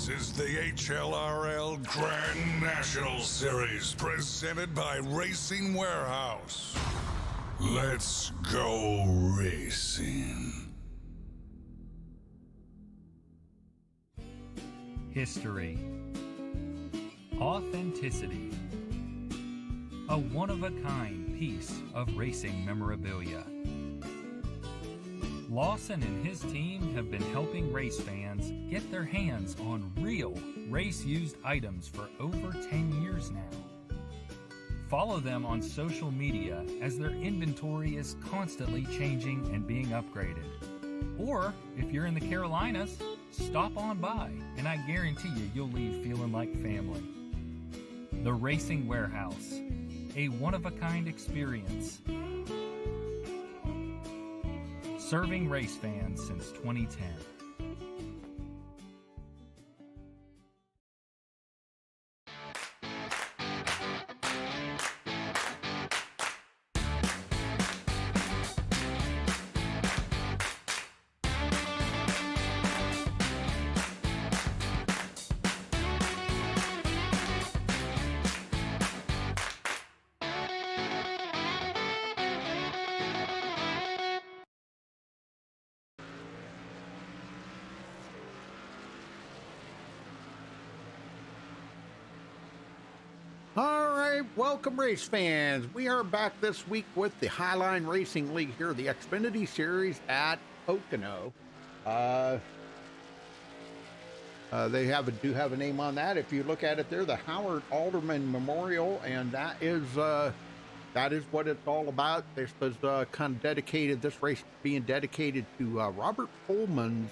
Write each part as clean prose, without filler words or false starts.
This is the HLRL Grand National Series presented by Racing Warehouse. Let's go racing. History. Authenticity. A one-of-a-kind piece of racing memorabilia. Lawson and his team have been helping race fans get their hands on real race-used items for over 10 years now. Follow them on social media as their inventory is constantly changing and being upgraded. Or, if you're in the Carolinas, stop on by and I guarantee you'll leave feeling like family. The Racing Warehouse, a one-of-a-kind experience. Serving race fans since 2010. All right, welcome race fans. We are back this week with the Highline Racing League here, the Xfinity Series at Pocono. They do have a name on that. If you look at it there, the Howard Alderman Memorial, and that is what it's all about. This was kind of dedicated. This race being dedicated to Robert Pullman's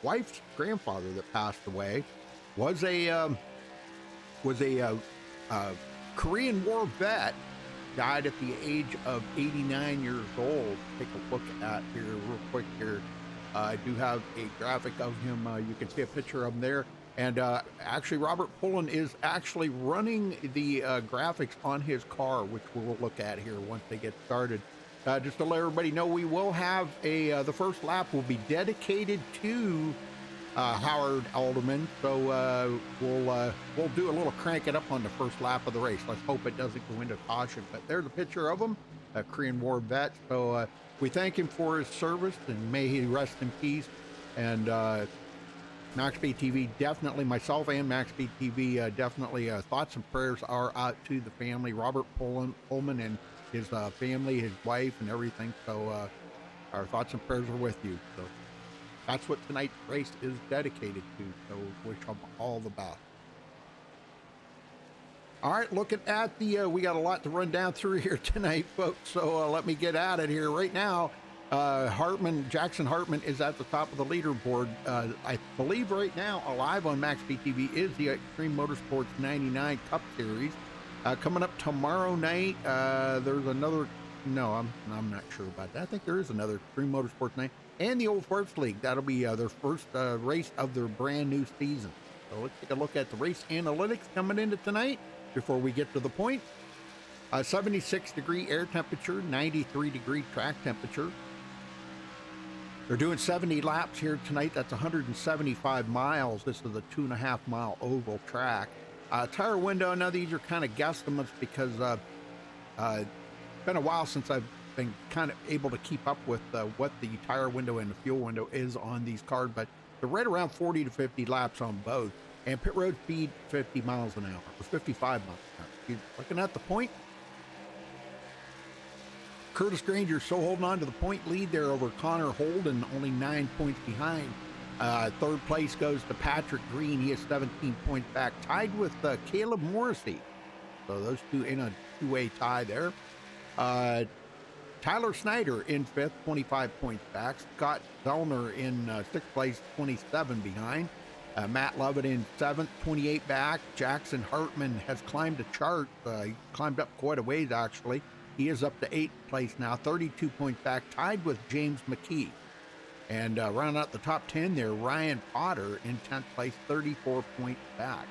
wife's grandfather that passed away. Was a Korean War vet, died at the age of 89 years old. Take a look at here real quick here. I do have a graphic of him. You can see a picture of him there. And actually, Robert Pullen is actually running the graphics on his car, which we'll look at here once they get started. Just to let everybody know, we will have the first lap will be dedicated to Howard Alderman, so we'll do a little crank it up on the first lap of the race. Let's hope it doesn't go into caution. But there's a picture of him, a Korean War vet. So we thank him for his service, and may he rest in peace. And MaxSpeedTV, definitely, myself and MaxSpeedTV, definitely thoughts and prayers are out to the family, Robert Pullman and his family, his wife, and everything. So our thoughts and prayers are with you. So that's what tonight's race is dedicated to, so wish them all the best. All right, looking at the, we got a lot to run down through here tonight, folks, so let me get at it here. Right now, Jackson Hartman is at the top of the leaderboard. I believe right now, alive on MaxSpeedTV is the Extreme Motorsports 99 Cup Series. Coming up tomorrow night, there's another, no, I'm not sure about that. I think there is another Extreme Motorsports 9. And the Old Farts League. That'll be their first race of their brand new season. So let's take a look at the race analytics coming into tonight before we get to the point. 76-degree air temperature, 93-degree track temperature. They're doing 70 laps here tonight. That's 175 miles. This is a 2.5-mile oval track. Tire window, now these are kind of guesstimates because it's been a while since I've been kind of able to keep up with what the tire window and the fuel window is on these cars, but they're right around 40 to 50 laps on both. And pit road speed 50 miles an hour, or 55 miles an hour. You're looking at the point. Curtis Granger still holding on to the point lead there over Connor Holden, only 9 points behind. Third place goes to Patrick Green. He is 17 points back, tied with Caleb Morrissey. So those two in a two-way tie there. Tyler Snyder in fifth, 25 points back. Scott Zellner in sixth place, 27 behind. Matt Lovett in seventh, 28 back. Jackson Hartman has climbed a chart. He climbed up quite a ways, actually. He is up to eighth place now, 32 points back, tied with James McKee. And rounding out the top 10 there, Ryan Potter in 10th place, 34 points back.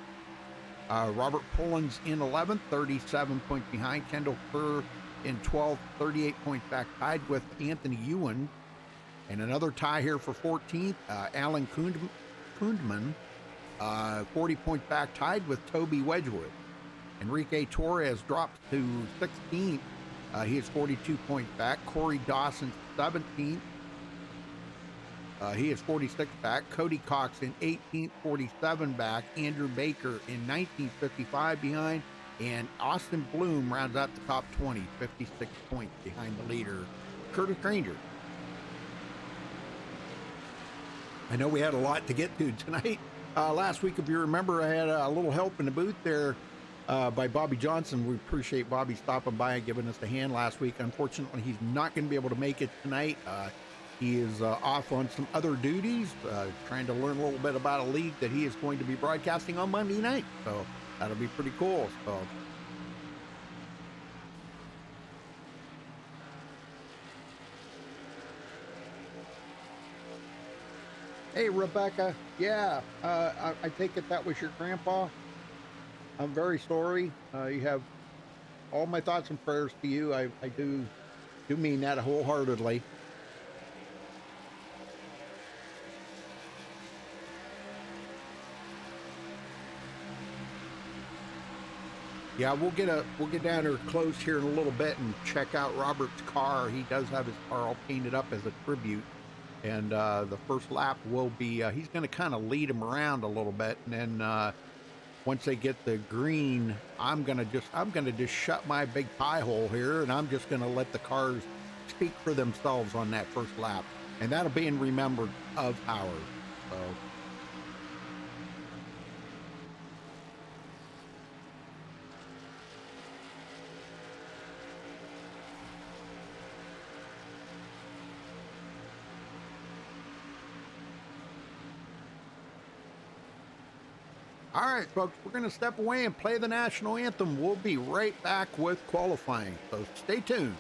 Robert Pullens in 11th, 37 points behind. Kendall Kerr in 12th, 38 points back, tied with Anthony Ewan. And another tie here for 14th, Alan Kundman 40 points back, tied with Toby Wedgwood. Enrique Torres drops to 16th. He is 42 points back. Corey Dawson, 17th. He is 46 back. Cody Cox in 18th, 47 back. Andrew Baker in 19th, 55 behind. And Austin Bloom rounds out the top 20, 56 points behind the leader, Curtis Granger. I know we had a lot to get to tonight. Last week, if you remember, I had a little help in the booth there by Bobby Johnson. We appreciate Bobby stopping by and giving us a hand last week. Unfortunately, he's not going to be able to make it tonight. He is off on some other duties, trying to learn a little bit about a league that he is going to be broadcasting on Monday night. So that'll be pretty cool. So, hey, Rebecca. Yeah, I take it that was your grandpa. I'm very sorry. You have all my thoughts and prayers to you. I do mean that wholeheartedly. Yeah, we'll get down here close here in a little bit and check out Robert's car. He does have his car all painted up as a tribute, and the first lap will be he's going to kind of lead him around a little bit, and then once they get the green, I'm gonna just shut my big pie hole here, and I'm just gonna let the cars speak for themselves on that first lap, and that'll be in remembered of ours. So. All right, folks, we're going to step away and play the national anthem. We'll be right back with qualifying, so stay tuned.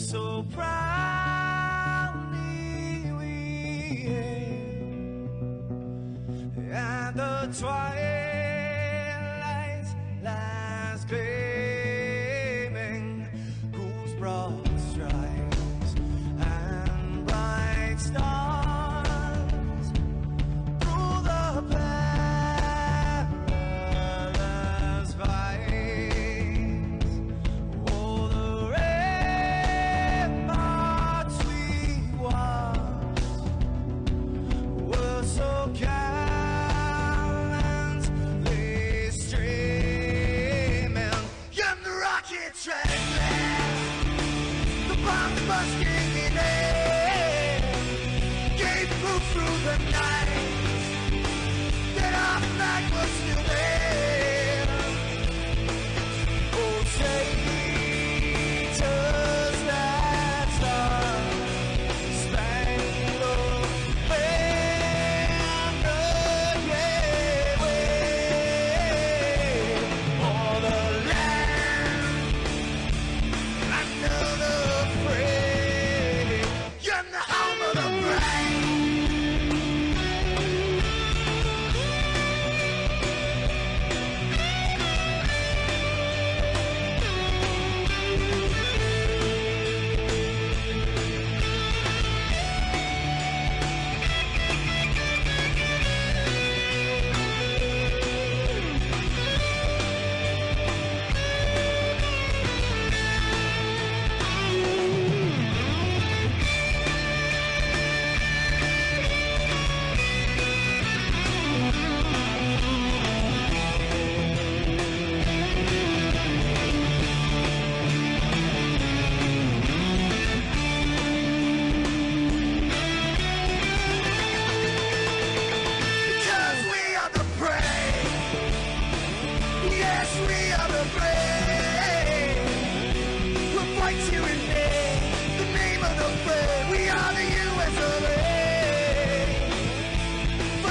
So proudly we hailed at the twilight's last gleaming, whose broad stripes and bright stars through the perilous fight.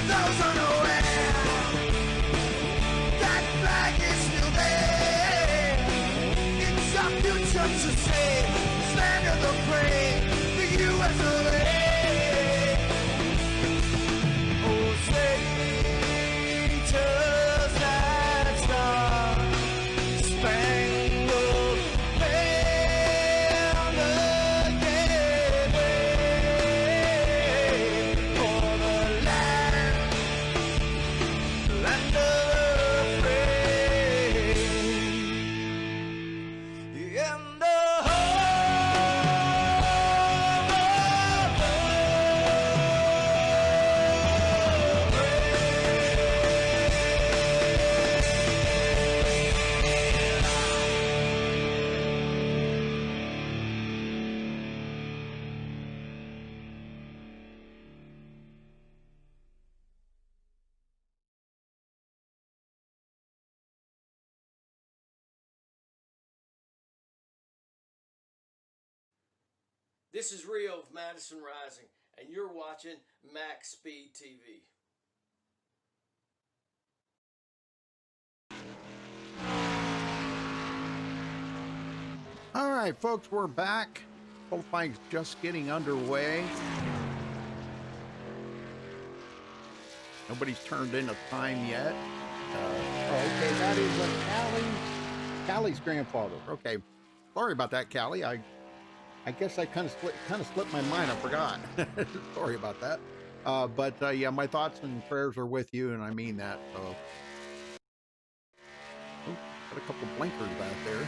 those unaware that flag is still there. It's our future to save, slander the brave, the U.S. of A. Oh, Satan's that star, spangled banner, yeah, for the land of the free, and the This is Rio of Madison Rising, and you're watching MaxSpeedTV. All right, folks, we're back. Qualifying's just getting underway. Nobody's turned in a time yet. Okay, that is Callie's grandfather. Okay, sorry about that, Callie. I guess I kind of slipped my mind. I forgot. Sorry about that. But yeah, my thoughts and prayers are with you, and I mean that. So, got a couple blinkers out there.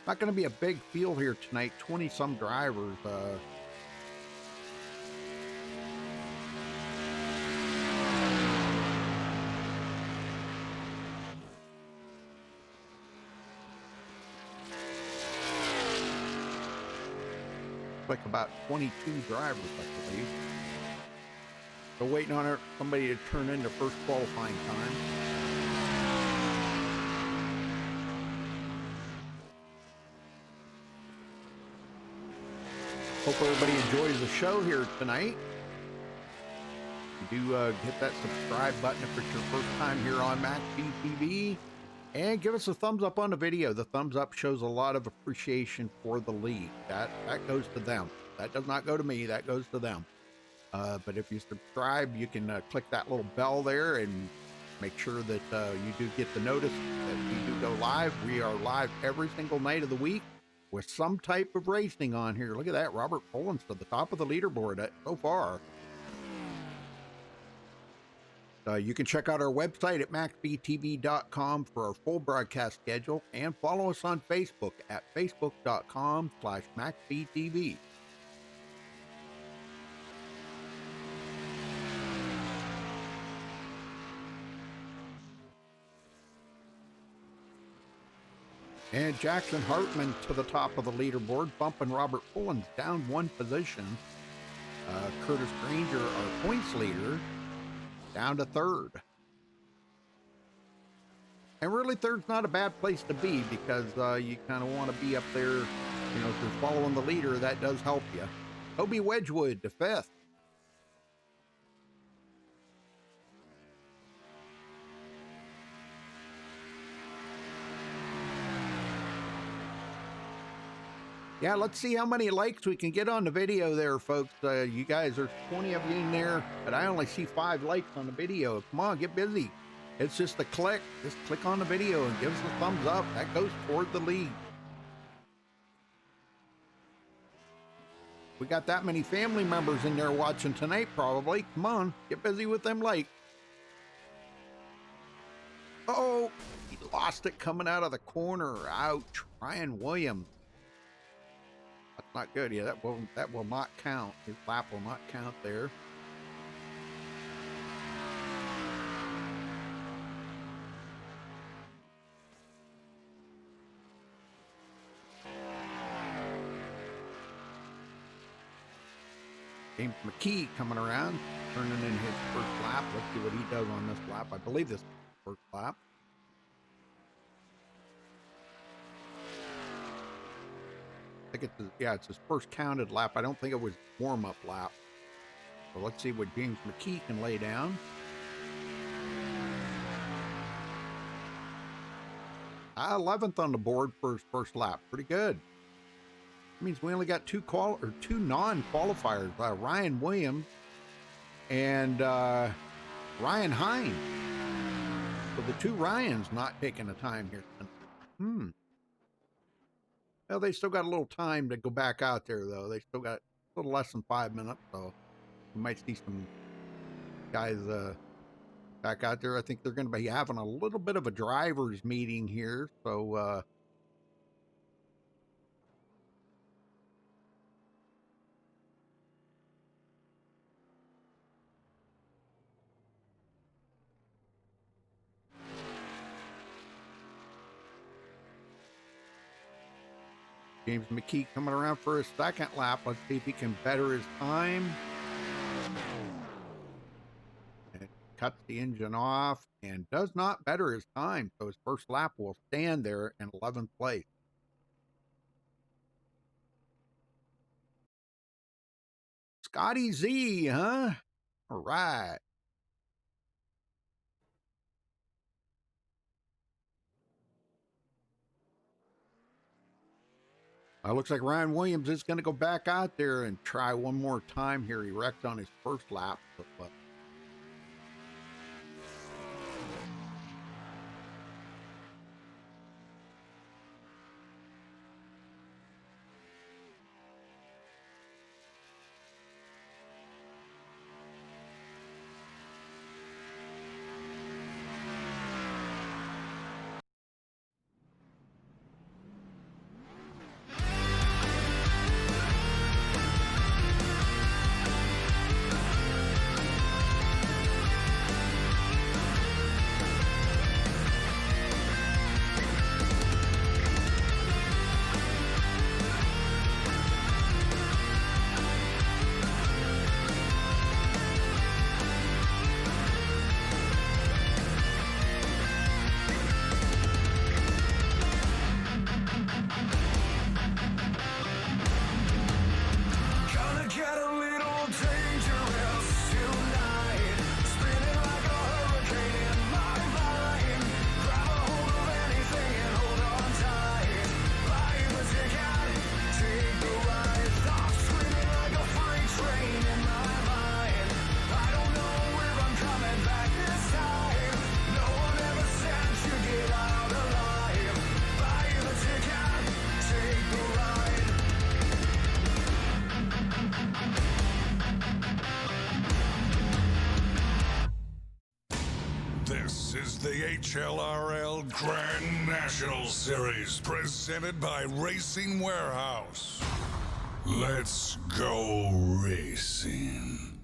Not going to be a big field here tonight. 20-some drivers. Like about 22 drivers, I believe. So waiting on somebody to turn in their first qualifying time. Hope everybody enjoys the show here tonight. Do hit that subscribe button if it's your first time here on MaxSpeedTV, and give us a thumbs up on the video. The thumbs up shows a lot of appreciation for the league. That goes to them. That does not go to me. That goes to them. But if you subscribe, you can click that little bell there and make sure that you do get the notice that we do go live. We are live every single night of the week with some type of racing on here. Look at that, Robert Poland's to the top of the leaderboard so far. You can check out our website at MaxSpeedTV.com for our full broadcast schedule, and follow us on Facebook at Facebook.com/MaxSpeedTV. And Jackson Hartman to the top of the leaderboard, bumping Robert Pullins down one position. Curtis Granger, our points leader, down to third. And really, third's not a bad place to be, because you kind of want to be up there. You know, if you're following the leader, that does help you. Toby Wedgwood to fifth. Yeah, let's see how many likes we can get on the video there, folks. You guys, there's 20 of you in there, but I only see 5 likes on the video. Come on, get busy. It's just a click. Just click on the video and give us a thumbs up. That goes toward the lead. We got that many family members in there watching tonight, probably. Come on, get busy with them likes. Uh-oh, he lost it coming out of the corner. Ouch, Ryan Williams. That's not good. Yeah, that will not count. His lap will not count there. James McKee coming around. turning in his first lap. Let's see what he does on this lap. I believe this is his first lap. I think it's his first counted lap. I don't think it was warm-up lap. So let's see what James McKee can lay down. 11th on the board for his first lap. Pretty good. That means we only got two non-qualifiers. Ryan Williams and Ryan Hines. So the two Ryans not taking the time here. Well, they still got a little time to go back out there, though. They still got a little less than 5 minutes, so we might see some guys back out there. I think they're going to be having a little bit of a driver's meeting here, so James McKee coming around for his second lap. Let's see if he can better his time. And cuts the engine off and does not better his time. So his first lap will stand there in 11th place. Scotty Z, huh? All right. Looks like Ryan Williams is going to go back out there and try one more time here. He wrecked on his first lap. But This is the HLRL Grand National Series presented by Racing Warehouse. Let's go racing.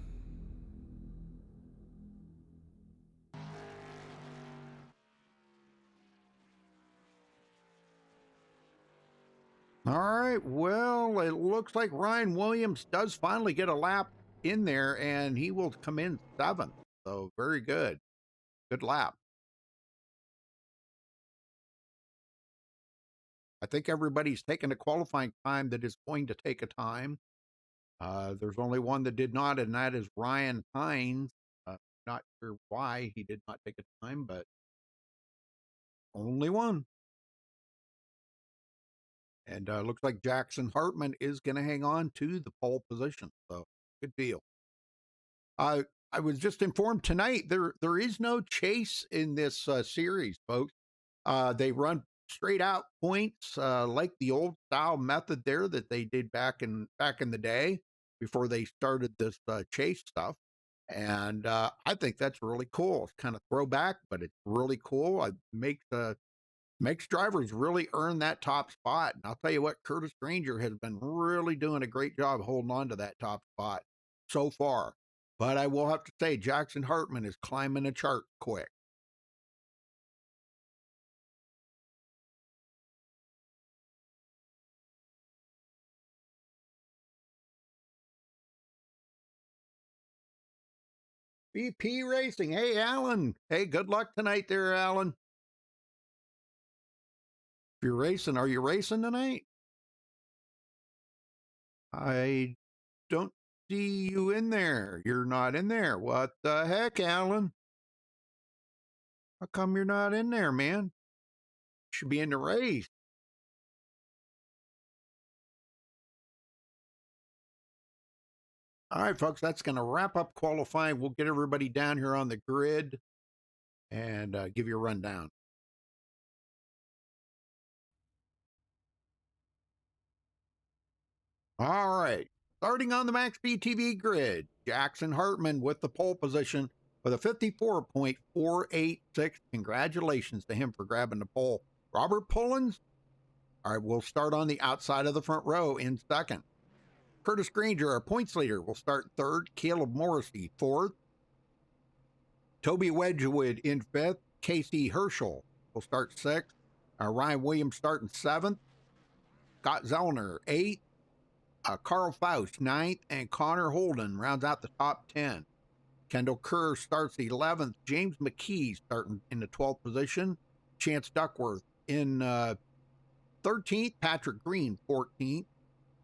all right, well, it looks like Ryan Williams does finally get a lap in there, and he will come in 7th. So very good. Good lap. I think everybody's taken a qualifying time that is going to take a time. There's only one that did not, and that is Ryan Hines. Not sure why he did not take a time, but only one. And looks like Jackson Hartman is going to hang on to the pole position. So good deal. I was just informed tonight there is no chase in this series, folks. They run straight out points like the old style method there that they did back in the day before they started this chase stuff. And I think that's really cool. It's kind of throwback, but it's really cool. It makes drivers really earn that top spot. And I'll tell you what, Curtis Granger has been really doing a great job holding on to that top spot so far. But I will have to say, Jackson Hartman is climbing a chart quick. BP Racing. Hey, Alan. Hey, good luck tonight there, Alan. If you're racing, are you racing tonight? I don't see you in there. You're not in there. What the heck, Alan? How come you're not in there, man? You should be in the race. All right, folks, that's going to wrap up qualifying. We'll get everybody down here on the grid and give you a rundown. All right, starting on the MaxSpeedTV grid, Jackson Hartman with the pole position with a 54.486. Congratulations to him for grabbing the pole. Robert Pullins, all right, we'll start on the outside of the front row in second. Curtis Granger, our points leader, will start third. Caleb Morrissey, fourth. Toby Wedgwood in fifth. Casey Herschel will start sixth. Ryan Williams starting seventh. Scott Zellner, eighth. Carl Faust, ninth. And Connor Holden rounds out the top 10. Kendall Kerr starts 11th. James McKee starting in the 12th position. Chance Duckworth in 13th. Patrick Green, 14th.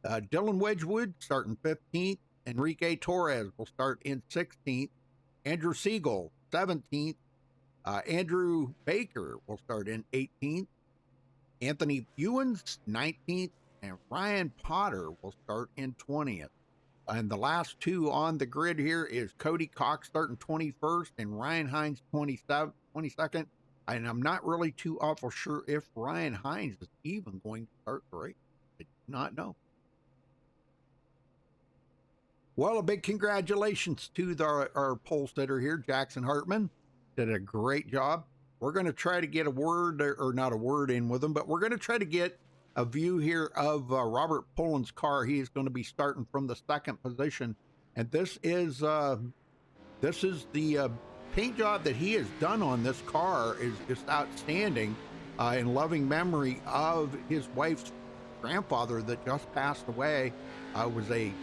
Dylan Wedgwood starting 15th. Enrique Torres will start in 16th. Andrew Siegel, 17th. Andrew Baker will start in 18th. Anthony Ewens, 19th. And Ryan Potter will start in 20th. And the last two on the grid here is Cody Cox starting 21st and Ryan Hines 22nd. And I'm not really too awful sure if Ryan Hines is even going to start the race. I do not know. Well, a big congratulations to our pole sitter here, Jackson Hartman. Did a great job. We're going to try to get a word, or not a word in with him, but we're going to try to get a view here of Robert Pullen's car. He is going to be starting from the second position. And this is the paint job that he has done on this car is just outstanding, in loving memory of his wife's grandfather that just passed away. Was a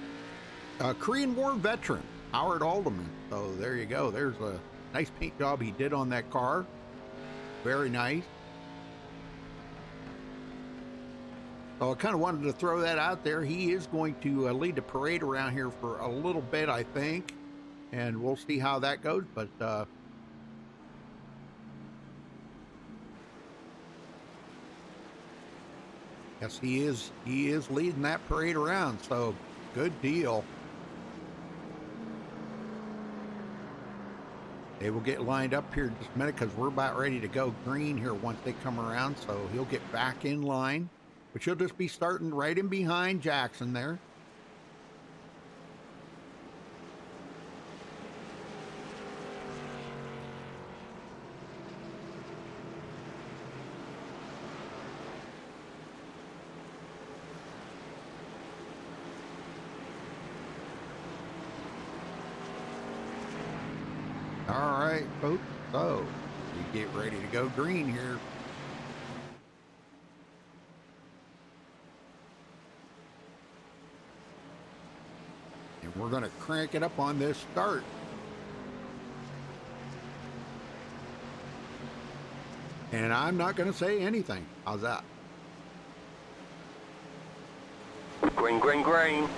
Korean War veteran, Howard Alderman. So there you go. There's a nice paint job he did on that car. Very nice. So I kind of wanted to throw that out there. He is going to lead the parade around here for a little bit, I think. And we'll see how that goes. But yes, he is leading that parade around. So good deal. They will get lined up here in just a minute because we're about ready to go green here once they come around. So he'll get back in line, but he'll just be starting right in behind Jackson there. All right, folks, so we get ready to go green here. And we're going to crank it up on this start. And I'm not going to say anything. How's that? Green, green, green.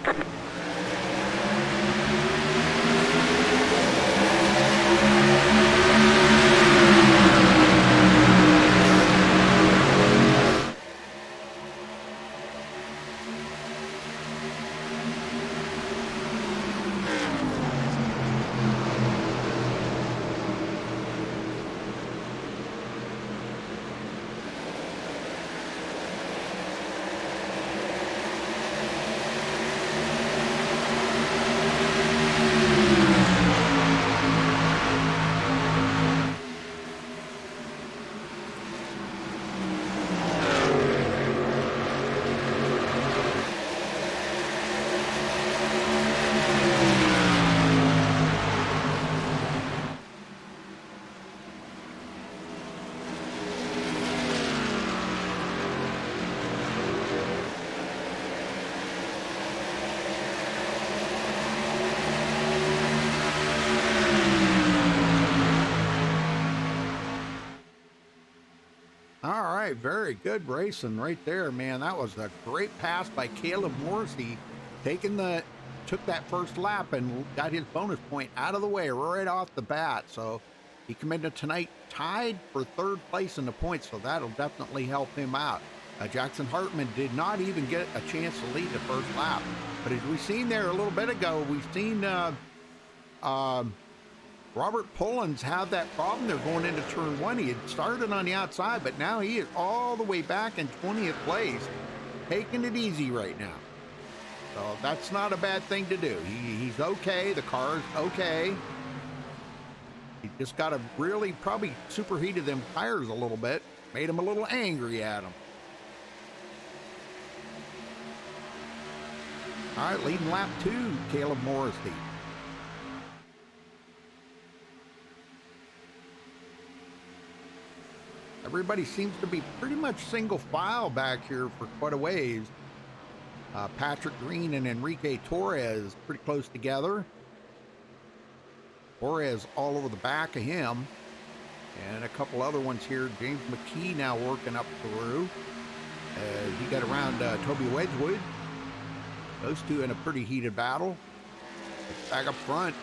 All right, very good racing right there, man. That was a great pass by Caleb Morrissey, took that first lap and got his bonus point out of the way right off the bat. So he came into tonight tied for third place in the points, so that'll definitely help him out. Jackson Hartman did not even get a chance to lead the first lap, but as we've seen there a little bit ago, we've seen Robert Pullins have that problem there going into turn 1. He had started on the outside, but now he is all the way back in 20th place, taking it easy right now. So that's not a bad thing to do. He's okay. The car's okay. He just got to really probably superheated them tires a little bit, made him a little angry at him. All right, leading lap 2, Caleb Morrissey. Everybody seems to be pretty much single file back here for quite a ways. Patrick Green and Enrique Torres pretty close together. Torres all over the back of him. And a couple other ones here. James McKee now working up through. He got around Toby Wedgwood. Those two in a pretty heated battle. Back up front,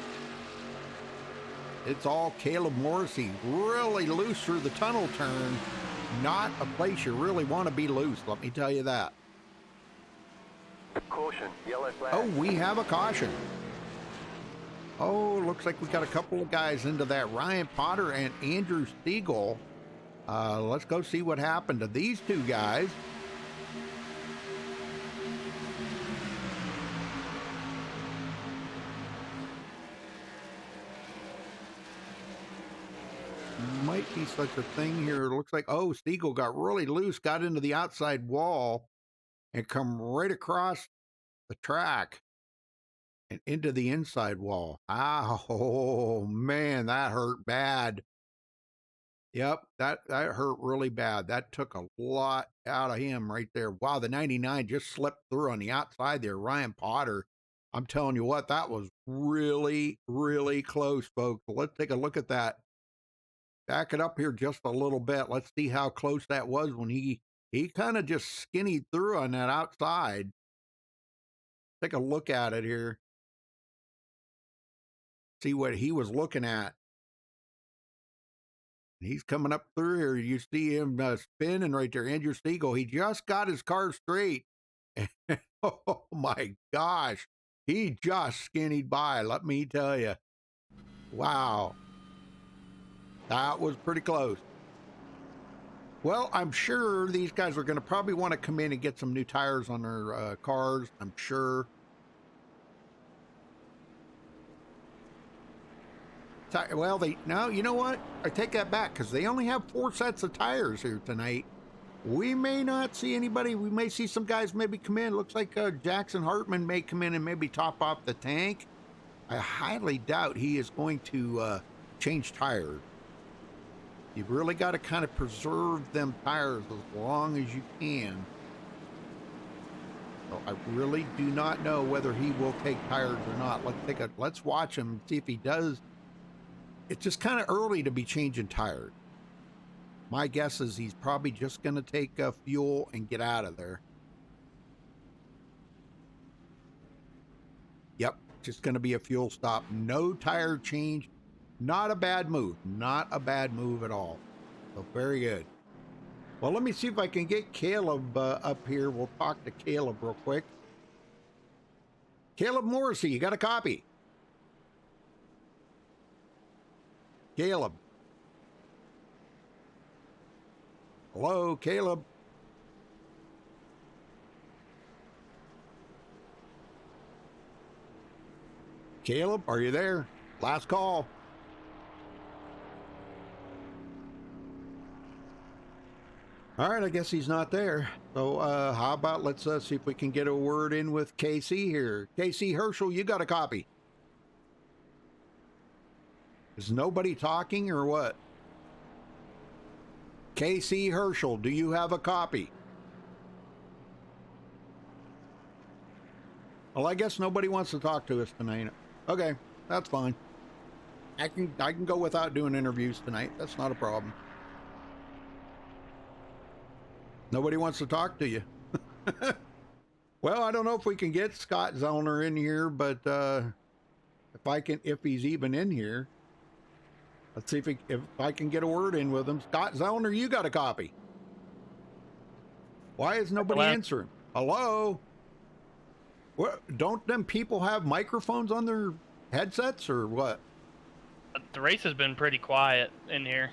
it's all Caleb Morrissey. Really loose through the tunnel turn. Not a place you really want to be loose, let me tell you that. Caution, yellow flag. Oh, we have a caution. Oh, looks like we got a couple of guys into that. Ryan Potter and Andrew Stiegel. Let's go see what happened to these two guys. Might be such a thing here. It looks like, oh, Stiegel got really loose, got into the outside wall, and come right across the track and into the inside wall. Oh, man, that hurt bad. Yep, that hurt really bad. That took a lot out of him right there. Wow, the 99 just slipped through on the outside there. Ryan Potter, I'm telling you what, that was really, really close, folks. Let's take a look at that. Back it up here just a little bit. Let's see how close that was when he kind of just skinnied through on that outside. Take a look at it here. See what he was looking at. He's coming up through here. You see him spinning right there. Andrew Stiegel, he just got his car straight. Oh my gosh. He just skinnied by, let me tell you. Wow. That was pretty close. Well, I'm sure these guys are going to probably want to come in and get some new tires on their cars. I'm sure. Well, now, you know what? I take that back because they only have 4 sets of tires here tonight. We may not see anybody. We may see some guys maybe come in. Looks like Jackson Hartman may come in and maybe top off the tank. I highly doubt he is going to change tires. You've really got to kind of preserve them tires as long as you can. So I really do not know whether he will take tires or not. Let's watch him and see if he does. It's just kind of early to be changing tires. My guess is he's probably just going to take fuel and get out of there. Yep, just going to be a fuel stop. No tire change. Not a bad move. Not a bad move at all. So very good. Well, let me see if I can get Caleb up here. We'll talk to Caleb real quick. Caleb Morrissey, you got a copy? Caleb. Hello, Caleb. Caleb, are you there? Last call. All right, I guess he's not there. So how about let's see if we can get a word in with KC here. KC Herschel, you got a copy? Is nobody talking or what? KC Herschel, do you have a copy? Well, I guess nobody wants to talk to us tonight. Okay, that's fine. I can go without doing interviews tonight. That's not a problem. Nobody wants to talk to you. Well, I don't know if we can get Scott Zellner in here, but if he's even in here, let's see if I can get a word in with him. Scott Zellner, you got a copy. Why is nobody answering? Hello? What, don't them people have microphones on their headsets or what? The race has been pretty quiet in here.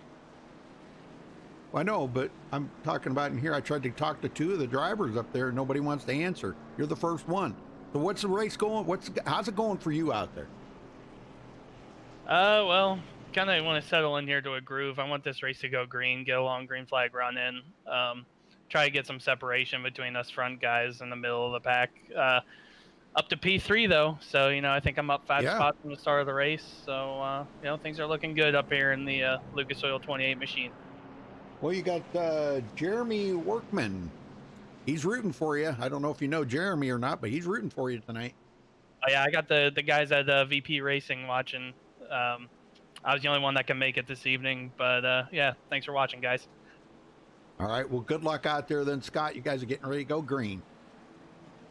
I know, but I'm talking about in here. I tried to talk to two of the drivers up there. Nobody wants to answer. You're the first one. So what's the race going? How's it going for you out there? Well, kind of want to settle in here to a groove. I want this race to go green, get a long green flag run in. Try to get some separation between us front guys in the middle of the pack. Up to P3 though, so I think I'm up 5 spots from the start of the race. So things are looking good up here in the Lucas Oil 28 machine. Well, you got Jeremy Workman. He's rooting for you. I don't know if you know Jeremy or not, but he's rooting for you tonight. Oh yeah, I got the guys at VP Racing watching. I was the only one that can make it this evening, but yeah, thanks for watching, guys. All right, well, good luck out there then, Scott. You guys are getting ready to go green.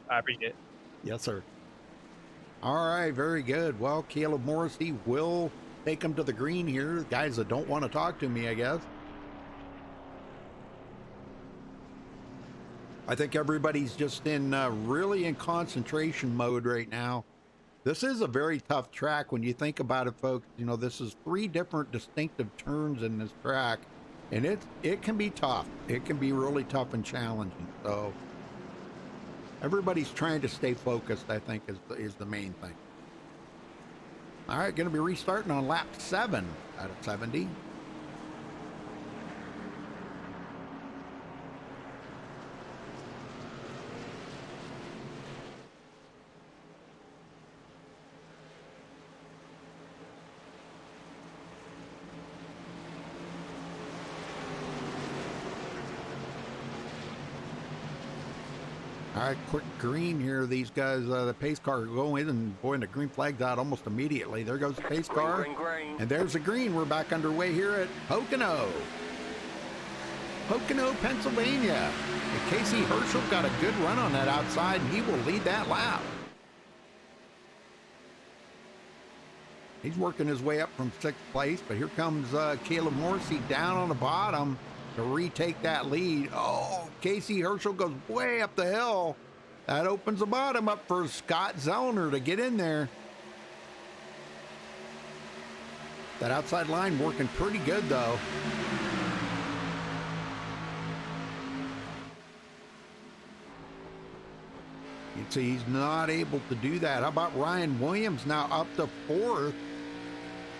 I appreciate it. Yes, sir. All right, very good. Well, Caleb Morrissey will take him to the green here. Guys that don't want to talk to me, I guess. I think everybody's just really in concentration mode right now. This is a very tough track when you think about it, folks. This is 3 different distinctive turns in this track, and it can be tough. It can be really tough and challenging. So everybody's trying to stay focused, I think, is the main thing. All right, going to be restarting on lap 7 out of 70. All right, quick green here. These guys, the pace car go in, and boy, and the green flag's out almost immediately. There goes the pace car. Green. And there's the green. We're back underway here at Pocono, Pennsylvania. And Casey Herschel got a good run on that outside, and he will lead that lap. He's working his way up from 6th place, but here comes Caleb Morrissey down on the bottom to retake that lead. Oh, Casey Herschel goes way up the hill. That opens the bottom up for Scott Zellner to get in there. That outside line working pretty good, though. You can see he's not able to do that. How about Ryan Williams now up to 4th?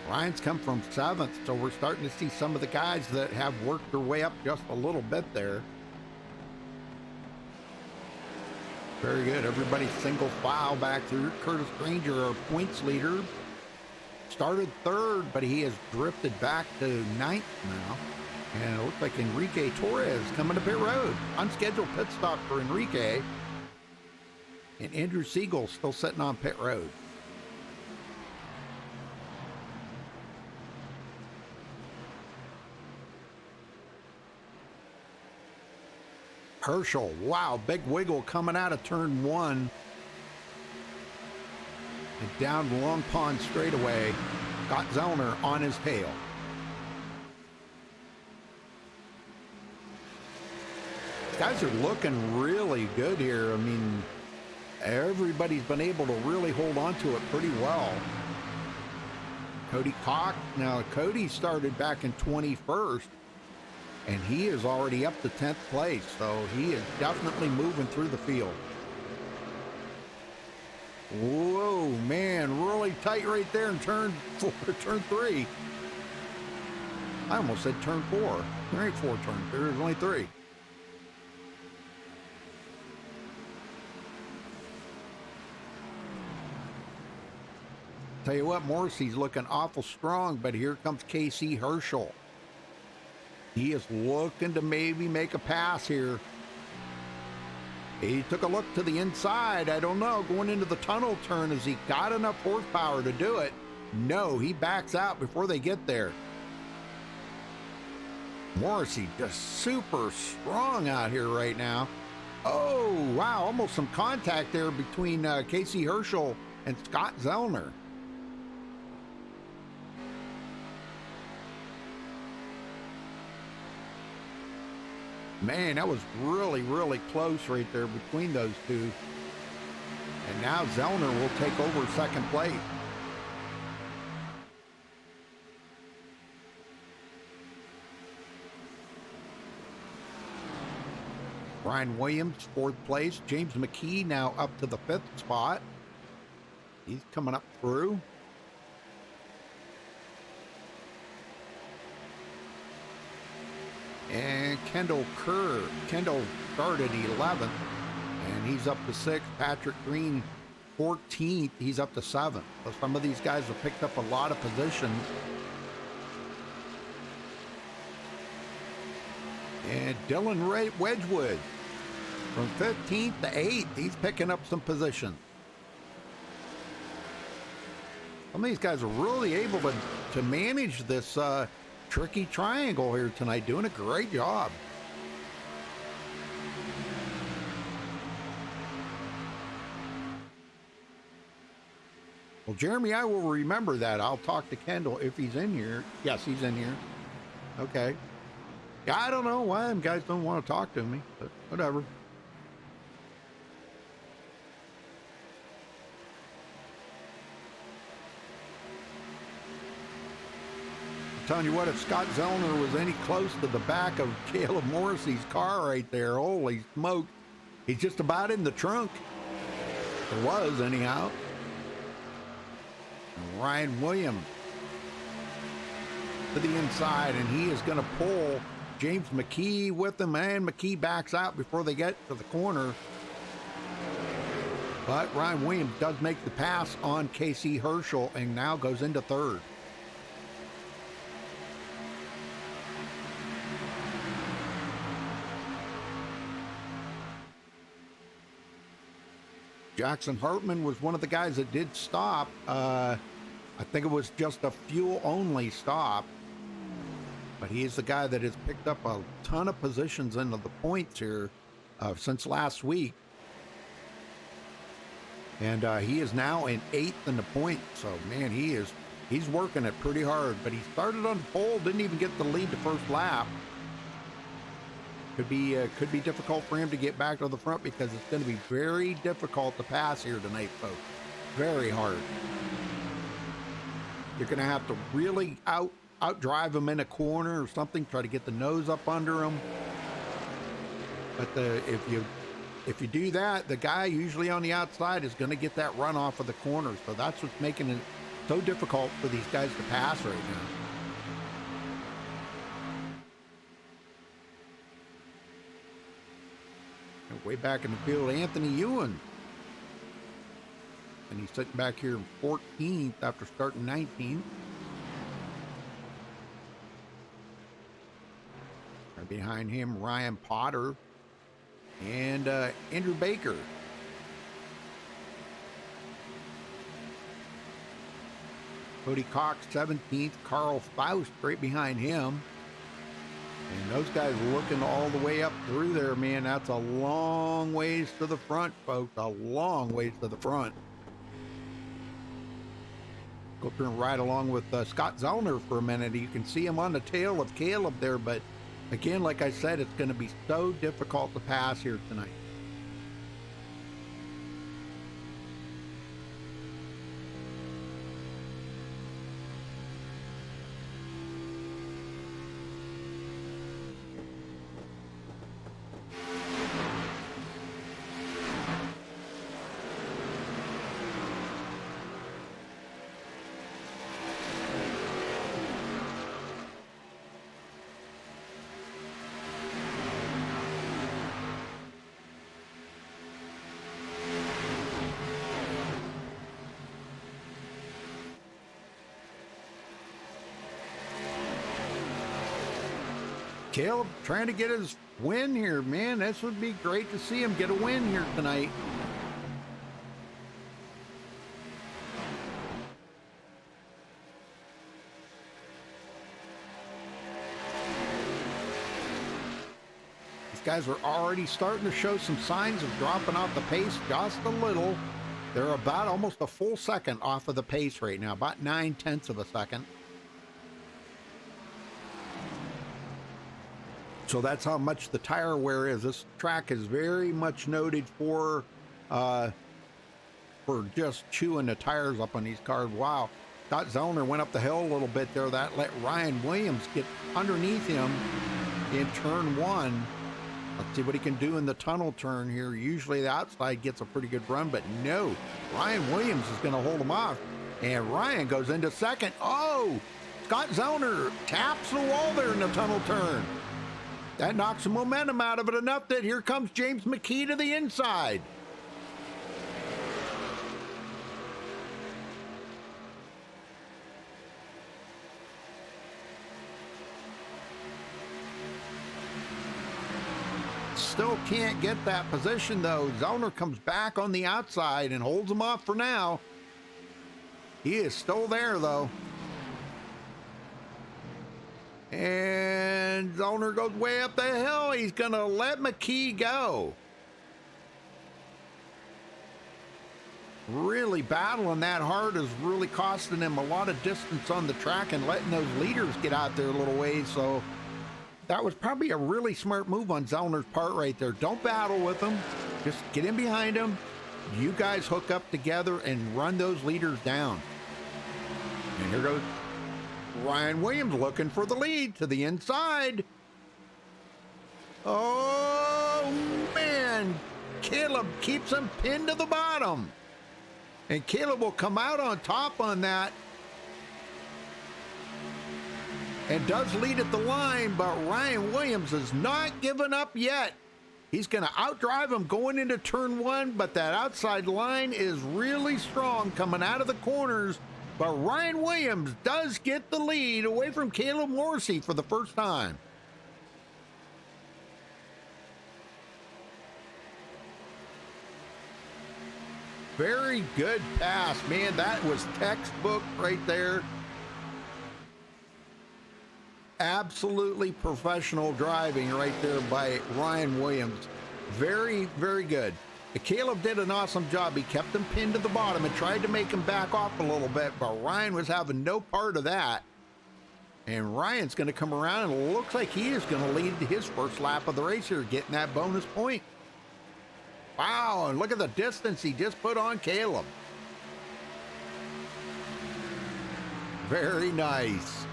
Ryan's come from 7th, so we're starting to see some of the guys that have worked their way up just a little bit there. Very good. Everybody single file back through. Curtis Granger, our points leader, started 3rd, but he has drifted back to 9th now. And it looks like Enrique Torres coming to pit road. Unscheduled pit stop for Enrique. And Andrew Siegel still sitting on pit road. Herschel, wow, big wiggle coming out of turn 1. And down Long Pond straightaway. Got Zellner on his tail. These guys are looking really good here. I mean, everybody's been able to really hold on to it pretty well. Cody Koch, now Cody started back in 21st. And he is already up to 10th place, so he is definitely moving through the field. Whoa, man, really tight right there in turn 3. I almost said turn 4. There ain't 4 turns, there's only 3. Tell you what, Morrissey's looking awful strong, but here comes Casey Herschel. He is looking to maybe make a pass here. He took a look to the inside. I don't know, going into the tunnel turn, has he got enough horsepower to do it? No, he backs out before they get there. Morrissey just super strong out here right now. Oh, wow, almost some contact there between Casey Herschel and Scott Zellner. Man, that was really, really close right there between those two. And now Zellner will take over second place. Brian Williams, fourth place. James McKee now up to the fifth spot. He's coming up through. And Kendall started 11th, and he's up to 6th. Patrick Green, 14th. He's up to 7th. So some of these guys have picked up a lot of positions. And Dylan Wedgwood from 15th to 8th. He's picking up some positions. Some of these guys are really able to manage this tricky triangle here tonight, doing a great job. Well, Jeremy, I will remember that. I'll talk to Kendall if he's in here. Yes, he's in here. Okay. Yeah, I don't know why them guys don't want to talk to me, but whatever. I'm telling you what, if Scott Zellner was any close to the back of Caleb Morrissey's car right there, holy smoke, he's just about in the trunk. It was, anyhow. And Ryan Williams to the inside, and he is going to pull James McKee with him, and McKee backs out before they get to the corner. But Ryan Williams does make the pass on Casey Herschel and now goes into third. Jackson Hartman was one of the guys that did stop. I think it was just a fuel-only stop. But he is the guy that has picked up a ton of positions into the points here since last week. And he is now in 8th in the points. So, man, he's working it pretty hard. But he started on pole, didn't even get the lead the first lap. Could be difficult for him to get back to the front because it's going to be very difficult to pass here tonight, folks. Very hard. You're going to have to really outdrive him in a corner or something. Try to get the nose up under him. But if you do that, the guy usually on the outside is going to get that run off of the corner. So that's what's making it so difficult for these guys to pass right now. Way back in the field, Anthony Ewan. And he's sitting back here 14th after starting 19th. Right behind him, Ryan Potter and Andrew Baker. Cody Cox 17th, Carl Faust right behind him. And those guys looking all the way up through there, man. That's a long ways to the front, folks. A long ways to the front. Go through and ride along with Scott Zellner for a minute. You can see him on the tail of Caleb there. But again, like I said, it's going to be so difficult to pass here tonight. Caleb trying to get his win here, man. This would be great to see him get a win here tonight. guys are already starting to show some signs of dropping off the pace just a little. They're about almost a full second off of the pace right now, about 9/10 of a second. So that's how much the tire wear is. This track is very much noted for just chewing the tires up on these cars. Wow. Scott Zellner went up the hill a little bit there. That let Ryan Williams get underneath him in turn one. Let's see what he can do in the tunnel turn here. Usually the outside gets a pretty good run, but no. Ryan Williams is going to hold him off. And Ryan goes into second. Oh, Scott Zellner taps the wall there in the tunnel turn. That knocks some momentum out of it enough that here comes James McKee to the inside. Still can't get that position though. Zellner comes back on the outside and holds him off for now. He is still there though. And Zellner goes way up the hill. He's gonna let McKee go. Really battling that hard is really costing him a lot of distance on the track and letting those leaders get out there a little ways. So that was probably a really smart move on Zellner's part right there. Don't battle with him. Just get in behind him. You guys hook up together and run those leaders down. And here goes Ryan Williams looking for the lead to the inside. Oh, man. Caleb keeps him pinned to the bottom. And Caleb will come out on top on that. And does lead at the line, but Ryan Williams is not giving up yet. He's going to outdrive him going into turn one, but that outside line is really strong coming out of the corners. But Ryan Williams does get the lead away from Caleb Morrissey for the first time. Very good pass, man. That was textbook right there. Absolutely professional driving right there by Ryan Williams. Very, very good. Caleb did an awesome job. He kept him pinned to the bottom and tried to make him back off a little bit, but Ryan was having no part of that. And Ryan's going to come around, and it looks like he is going to lead his first lap of the race here, getting that bonus point. Wow, and look at the distance he just put on Caleb. Very nice.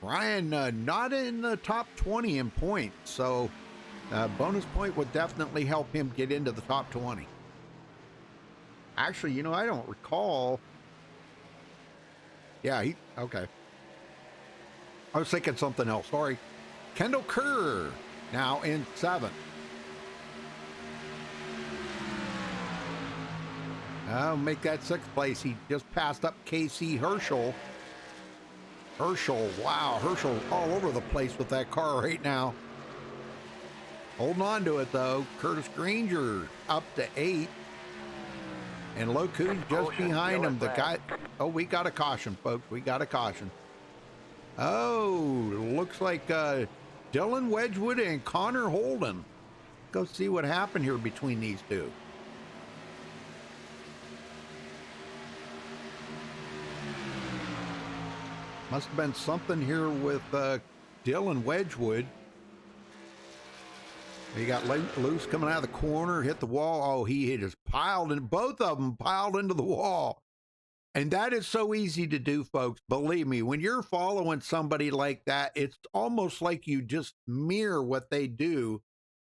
Ryan not in the top 20 in points, so bonus point would definitely help him get into the top 20. Actually, you know, I don't recall. Yeah, okay. I was thinking something else, sorry. Kendall Kerr now in 7th. I'll make that 6th place. He just passed up KC Herschel. Wow, Herschel all over the place with that car right now. Holding on to it though. Curtis Granger up to 8. And Loku's just behind him. The guy, oh, we got a caution, folks. We got a caution. Oh, looks like Dylan Wedgwood and Connor Holden. Go see what happened here between these two. Must have been something here with Dylan Wedgwood. He got loose coming out of the corner, hit the wall. Oh, he just piled, and both of them piled into the wall. And that is so easy to do, folks. Believe me, when you're following somebody like that, it's almost like you just mirror what they do.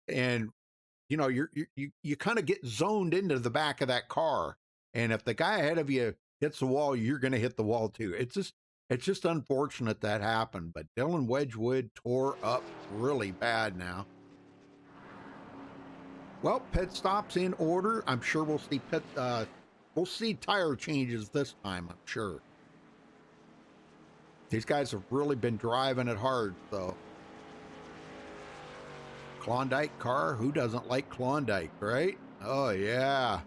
And, you know, you kind of get zoned into the back of that car. And if the guy ahead of you hits the wall, you're going to hit the wall too. It's just unfortunate that happened. But Dylan Wedgwood tore up really bad now. Well, pit stops in order. I'm sure we'll see tire changes this time, I'm sure. These guys have really been driving it hard, though. Klondike car, who doesn't like Klondike, right? Oh, yeah.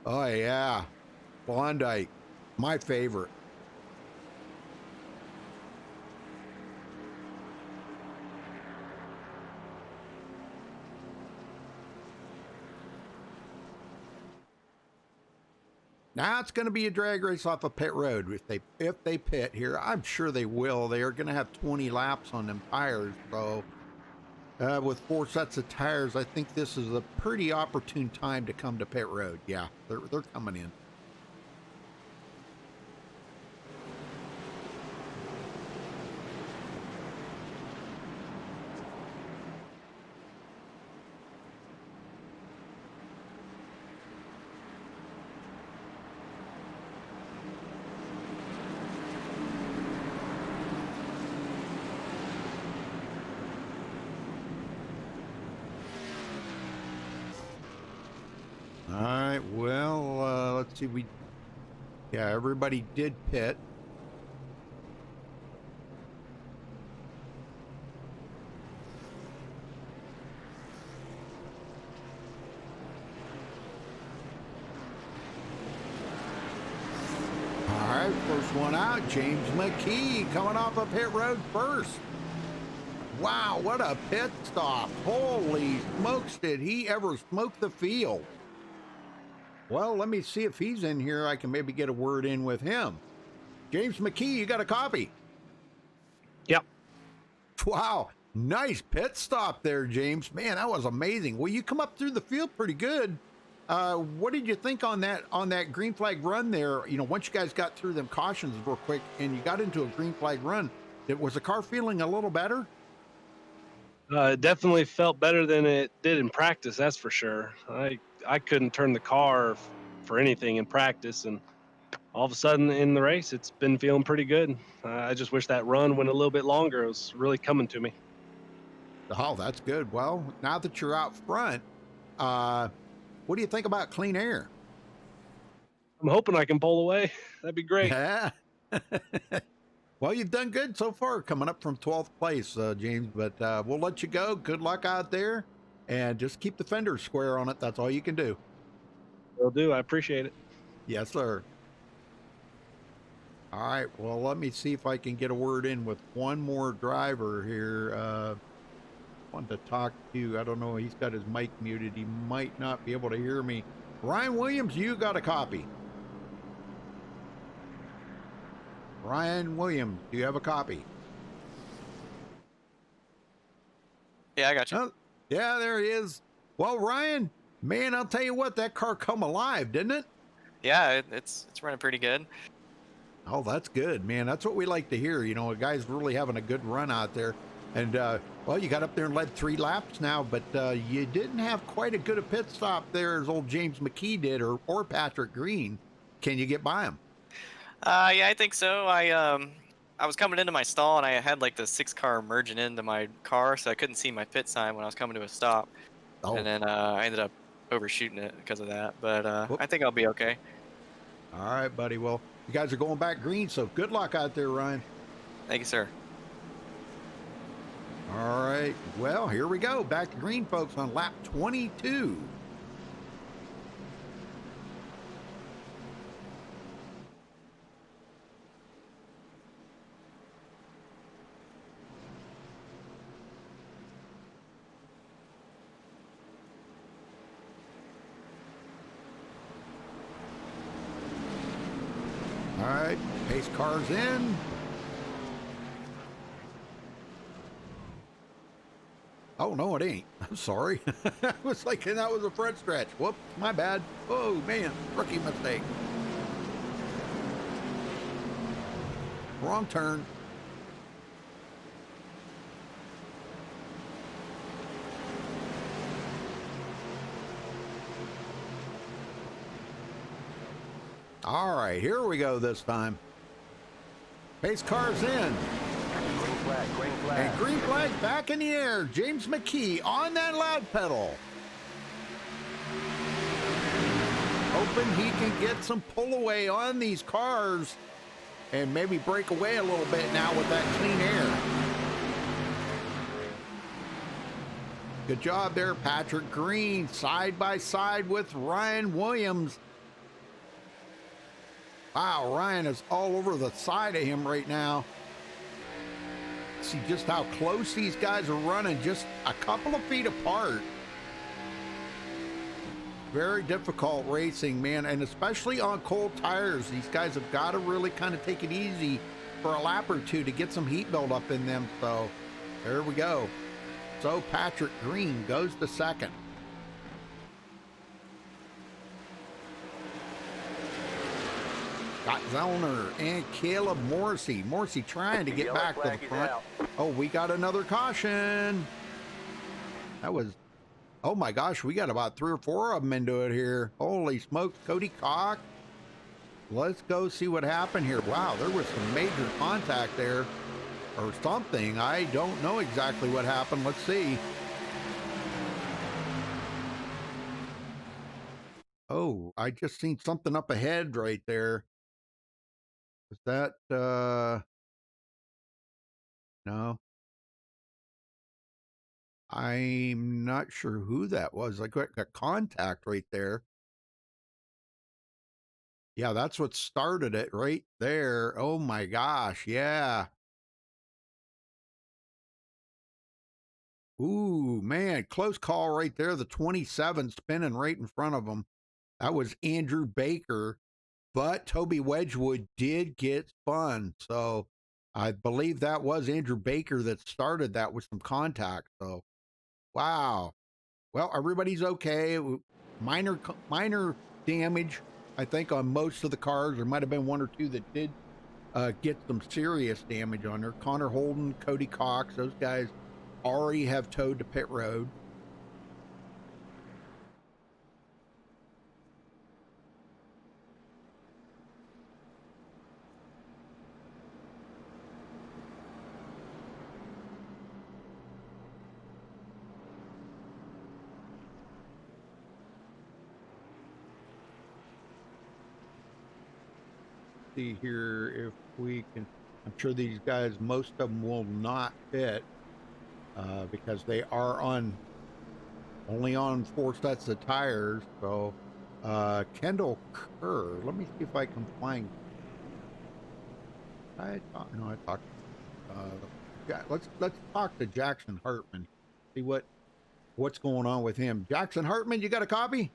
Oh, yeah. Klondike, my favorite. Now it's going to be a drag race off of pit road if they pit here. I'm sure they will. They are going to have 20 laps on them tires. So with 4 sets of tires, I think this is a pretty opportune time to come to pit road. Yeah, they're coming in. All right, well, let's see. Yeah, everybody did pit. All right, first one out, James McKee coming off of pit road first. Wow, what a pit stop. Holy smokes, did he ever smoke the field? Well, let me see if he's in here. I can maybe get a word in with him. James McKee, you got a copy? Yep. Wow, nice pit stop there, James. Man, that was amazing. Well, you come up through the field pretty good. What did you think on that green flag run there? You know, once you guys got through them cautions real quick and you got into a green flag run, was the car feeling a little better? It definitely felt better than it did in practice, that's for sure. I couldn't turn the car for anything in practice, and all of a sudden in the race, it's been feeling pretty good. I just wish that run went a little bit longer. It was really coming to me. Oh, that's good. Well, now that you're out front, what do you think about clean air? I'm hoping I can pull away. That'd be great. Yeah. Well, you've done good so far, coming up from 12th place, James, but we'll let you go. Good luck out there, and just keep the fenders square on it. That's all you can do. Will do. I appreciate it. Yes, sir. All right, well, let me see if I can get a word in with one more driver here. Wanted to talk to, I don't know, he's got his mic muted. He might not be able to hear me. Ryan Williams, you got a copy. Ryan Williams, do you have a copy? Yeah, I got you. Oh, yeah, there he is. Well, Ryan, man, I'll tell you what, that car come alive, didn't it? Yeah, it's running pretty good. Oh, that's good, man. That's what we like to hear. You know, a guy's really having a good run out there. And, well, you got up there and led 3 laps now, but you didn't have quite a good a pit stop there as old James McKee did or Patrick Green. Can you get by him? Yeah, I think so. I was coming into my stall and I had like the 6 car merging into my car, so I couldn't see my pit sign when I was coming to a stop. Oh. And then I ended up overshooting it because of that. But I think I'll be okay. All right, buddy. Well, you guys are going back green, so good luck out there, Ryan. Thank you, sir. All right. Well, here we go. Back to green, folks, on lap 22. All right, pace car's in. Oh, no, it ain't. I'm sorry. I was thinking that was a front stretch. Whoop, my bad. Oh, man, rookie mistake. Wrong turn. All right, here we go this time. Pace car's in. Green flag, green flag. And green flag back in the air. James McKee on that loud pedal. Hoping he can get some pull away on these cars and maybe break away a little bit now with that clean air. Good job there, Patrick Green, side by side with Ryan Williams. Wow, Ryan is all over the side of him right now. See just how close these guys are running, just a couple of feet apart. Very difficult racing, man, and especially on cold tires. These guys have got to really kind of take it easy for a lap or two to get some heat build up in them. So there we go. So Patrick Green goes to second. Got Zellner and Caleb Morrissey. Morrissey trying to get back to the front. Oh, we got another caution. That was, oh my gosh, we got about 3 or 4 of them into it here. Holy smokes, Cody Cock. Let's go see what happened here. Wow, there was some major contact there or something. I don't know exactly what happened. Let's see. Oh, I just seen something up ahead right there. Is that, no. I'm not sure who that was. I got contact right there. Yeah, that's what started it right there. Oh my gosh, yeah. Ooh, man, close call right there. The 27 spinning right in front of him. That was Andrew Baker, but Toby Wedgwood did get spun. So I believe that was Andrew Baker that started that with some contact. So, wow. Well, everybody's okay. Minor damage, I think, on most of the cars. There might have been 1 or 2 that did get some serious damage on there. Connor Holden, Cody Cox, those guys already have towed to pit road. See here if we can. I'm sure these guys, most of them will not fit because they are only on 4 sets of tires. So Kendall Kerr, let me see if I can find. I talked. Let's talk to Jackson Hartman. See what's going on with him. Jackson Hartman, you got a copy?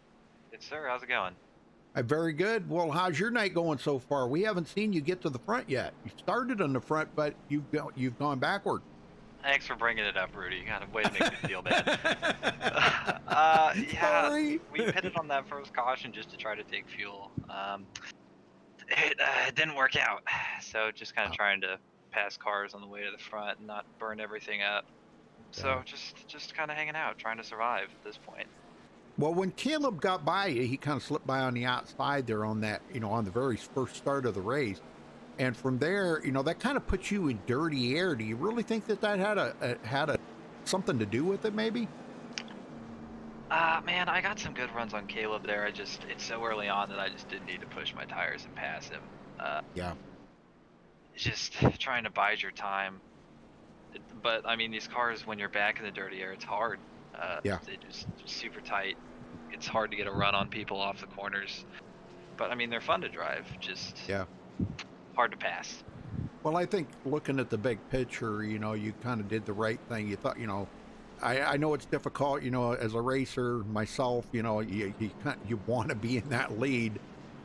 Yes, sir. How's it going? Very good. Well, how's your night going so far? We haven't seen you get to the front yet. You started on the front, but you've gone backward. Thanks for bringing it up, Rudy. You got a way to make me feel bad. Yeah, Sorry. we pitted on that first caution just to try to take fuel. It didn't work out, so just kind of trying to pass cars on the way to the front and not burn everything up. So just kind of hanging out, trying to survive at this point. Well, when Caleb got by you, he kind of slipped by on the outside there on that, on the very first start of the race. And from there, that kind of puts you in dirty air. Do you really think that had something to do with it, maybe? Man, I got some good runs on Caleb there. It's so early on that I just didn't need to push my tires and pass him. Yeah. Just trying to bide your time. But, I mean, these cars, when you're back in the dirty air, it's hard. Yeah. They just super tight. It's hard to get a run on people off the corners. But, I mean, they're fun to drive. Just hard to pass. Well, I think looking at the big picture, you kind of did the right thing. You thought, I know it's difficult, as a racer myself, you want to be in that lead.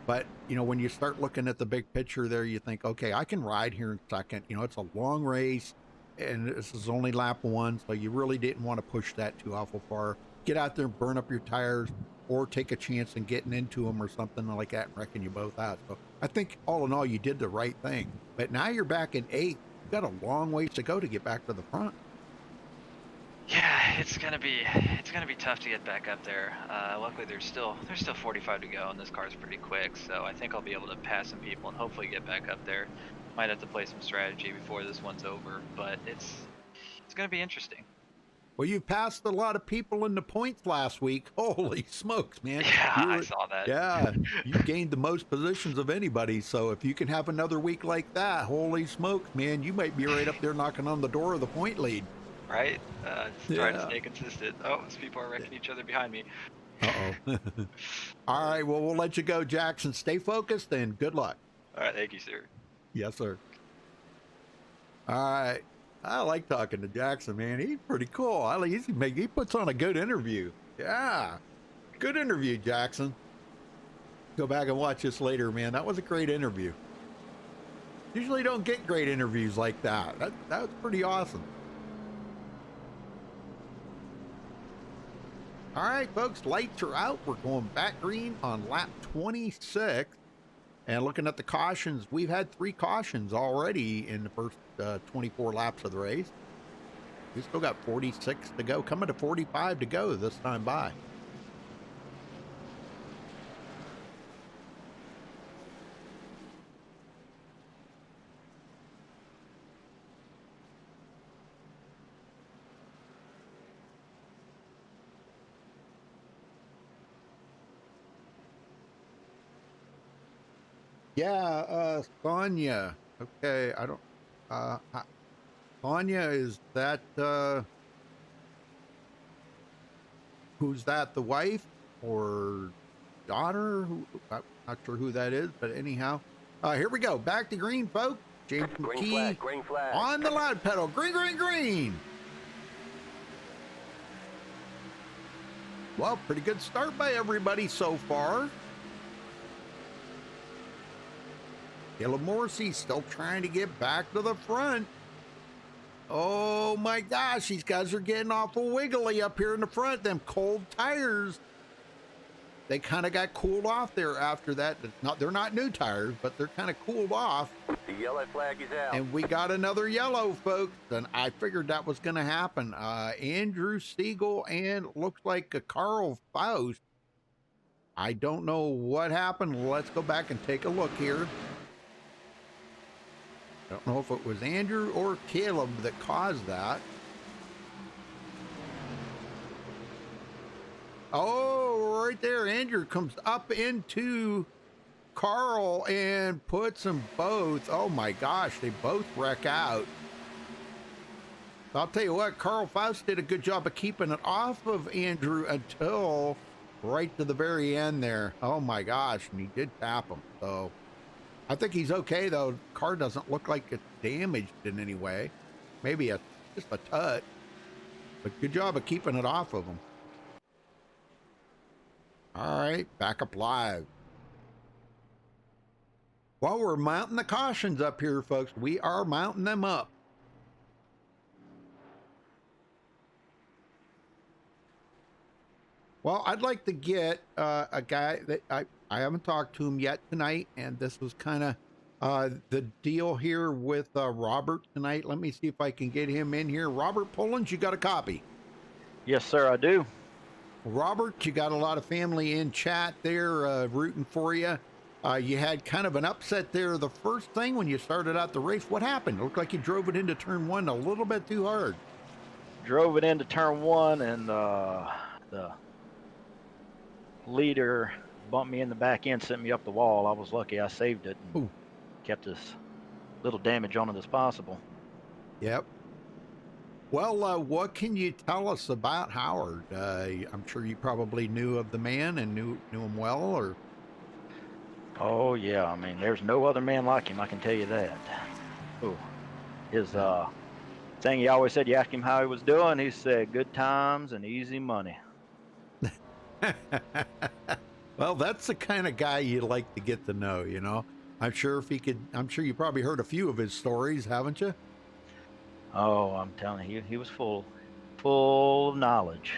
But, when you start looking at the big picture there, you think, okay, I can ride here in second. It's a long race. And this is only lap 1, so you really didn't want to push that too awful far. Get out there and burn up your tires, or take a chance in getting into them or something like that and wrecking you both out. So I think all in all, you did the right thing. But now you're back in 8th. You've got a long ways to go to get back to the front. Yeah, it's gonna be tough to get back up there. Luckily, there's still 45 to go, and this car's pretty quick. So I think I'll be able to pass some people and hopefully get back up there. Might have to play some strategy before this one's over, but it's going to be interesting. Well, you passed a lot of people in the points last week. Holy smokes, man. Yeah, I saw that. Yeah, you gained the most positions of anybody. So if you can have another week like that, holy smokes, man, you might be right up there knocking on the door of the point lead. Right? Trying to stay consistent. Oh, these people are wrecking each other behind me. Uh-oh. All right, well, we'll let you go, Jackson. Stay focused and good luck. All right, thank you, sir. Yes, sir. All right. I like talking to Jackson, man. He's pretty cool. He puts on a good interview. Yeah. Good interview, Jackson. Go back and watch this later, man. That was a great interview. Usually don't get great interviews like that. That was pretty awesome. All right, folks, lights are out. We're going back green on lap 26. And looking at the cautions, we've had 3 cautions already in the first 24 laps of the race. We still got 46 to go, coming to 45 to go this time by. Yeah, Sonia. Okay, I don't. Sonia, is that who's that? The wife or daughter? Who? I'm not sure who that is, but anyhow, here we go. Back to green, folks. James McKee Green flag. on the loud pedal. Green, green, green. Well, pretty good start by everybody so far. Caleb Morrissey still trying to get back to the front. Oh my gosh, these guys are getting awful wiggly up here in the front. Them cold tires, they kind of got cooled off there after that. They're not new tires, but they're kind of cooled off. The yellow flag is out. And we got another yellow, folks. And I figured that was going to happen. Andrew Siegel and looks like a Carl Faust. I don't know what happened. Let's go back and take a look here. I don't know if it was Andrew or Caleb that caused that. Oh, right there. Andrew comes up into Carl and puts them both. Oh my gosh, they both wreck out. I'll tell you what, Carl Faust did a good job of keeping it off of Andrew until right to the very end there. Oh my gosh, and he did tap him. So I think he's okay, though. Car doesn't look like it's damaged in any way. Maybe just a touch. But good job of keeping it off of him. All right, back up live. While we're mounting the cautions up here, folks, we are mounting them up. Well, I'd like to get a guy that I haven't talked to him yet tonight, and this was kind of the deal here with Robert tonight. Let me see if I can get him in here. Robert Pullins, you got a copy? Yes, sir, I do. Robert, you got a lot of family in chat there rooting for you. You had kind of an upset there the first thing when you started out the race. What happened? It looked like you drove it into turn 1 a little bit too hard. Drove it into turn 1, and the leader bumped me in the back end, sent me up the wall. I was lucky I saved it and kept as little damage on it as possible. Yep. Well, what can you tell us about Howard? I'm sure you probably knew of the man and knew him well, or? Oh, yeah. I mean, there's no other man like him, I can tell you that. Oh, his thing he always said, you asked him how he was doing, he said, good times and easy money. Well, that's the kind of guy you like to get to know, you know. I'm sure you probably heard a few of his stories, haven't you? Oh, I'm telling you, he was full of knowledge.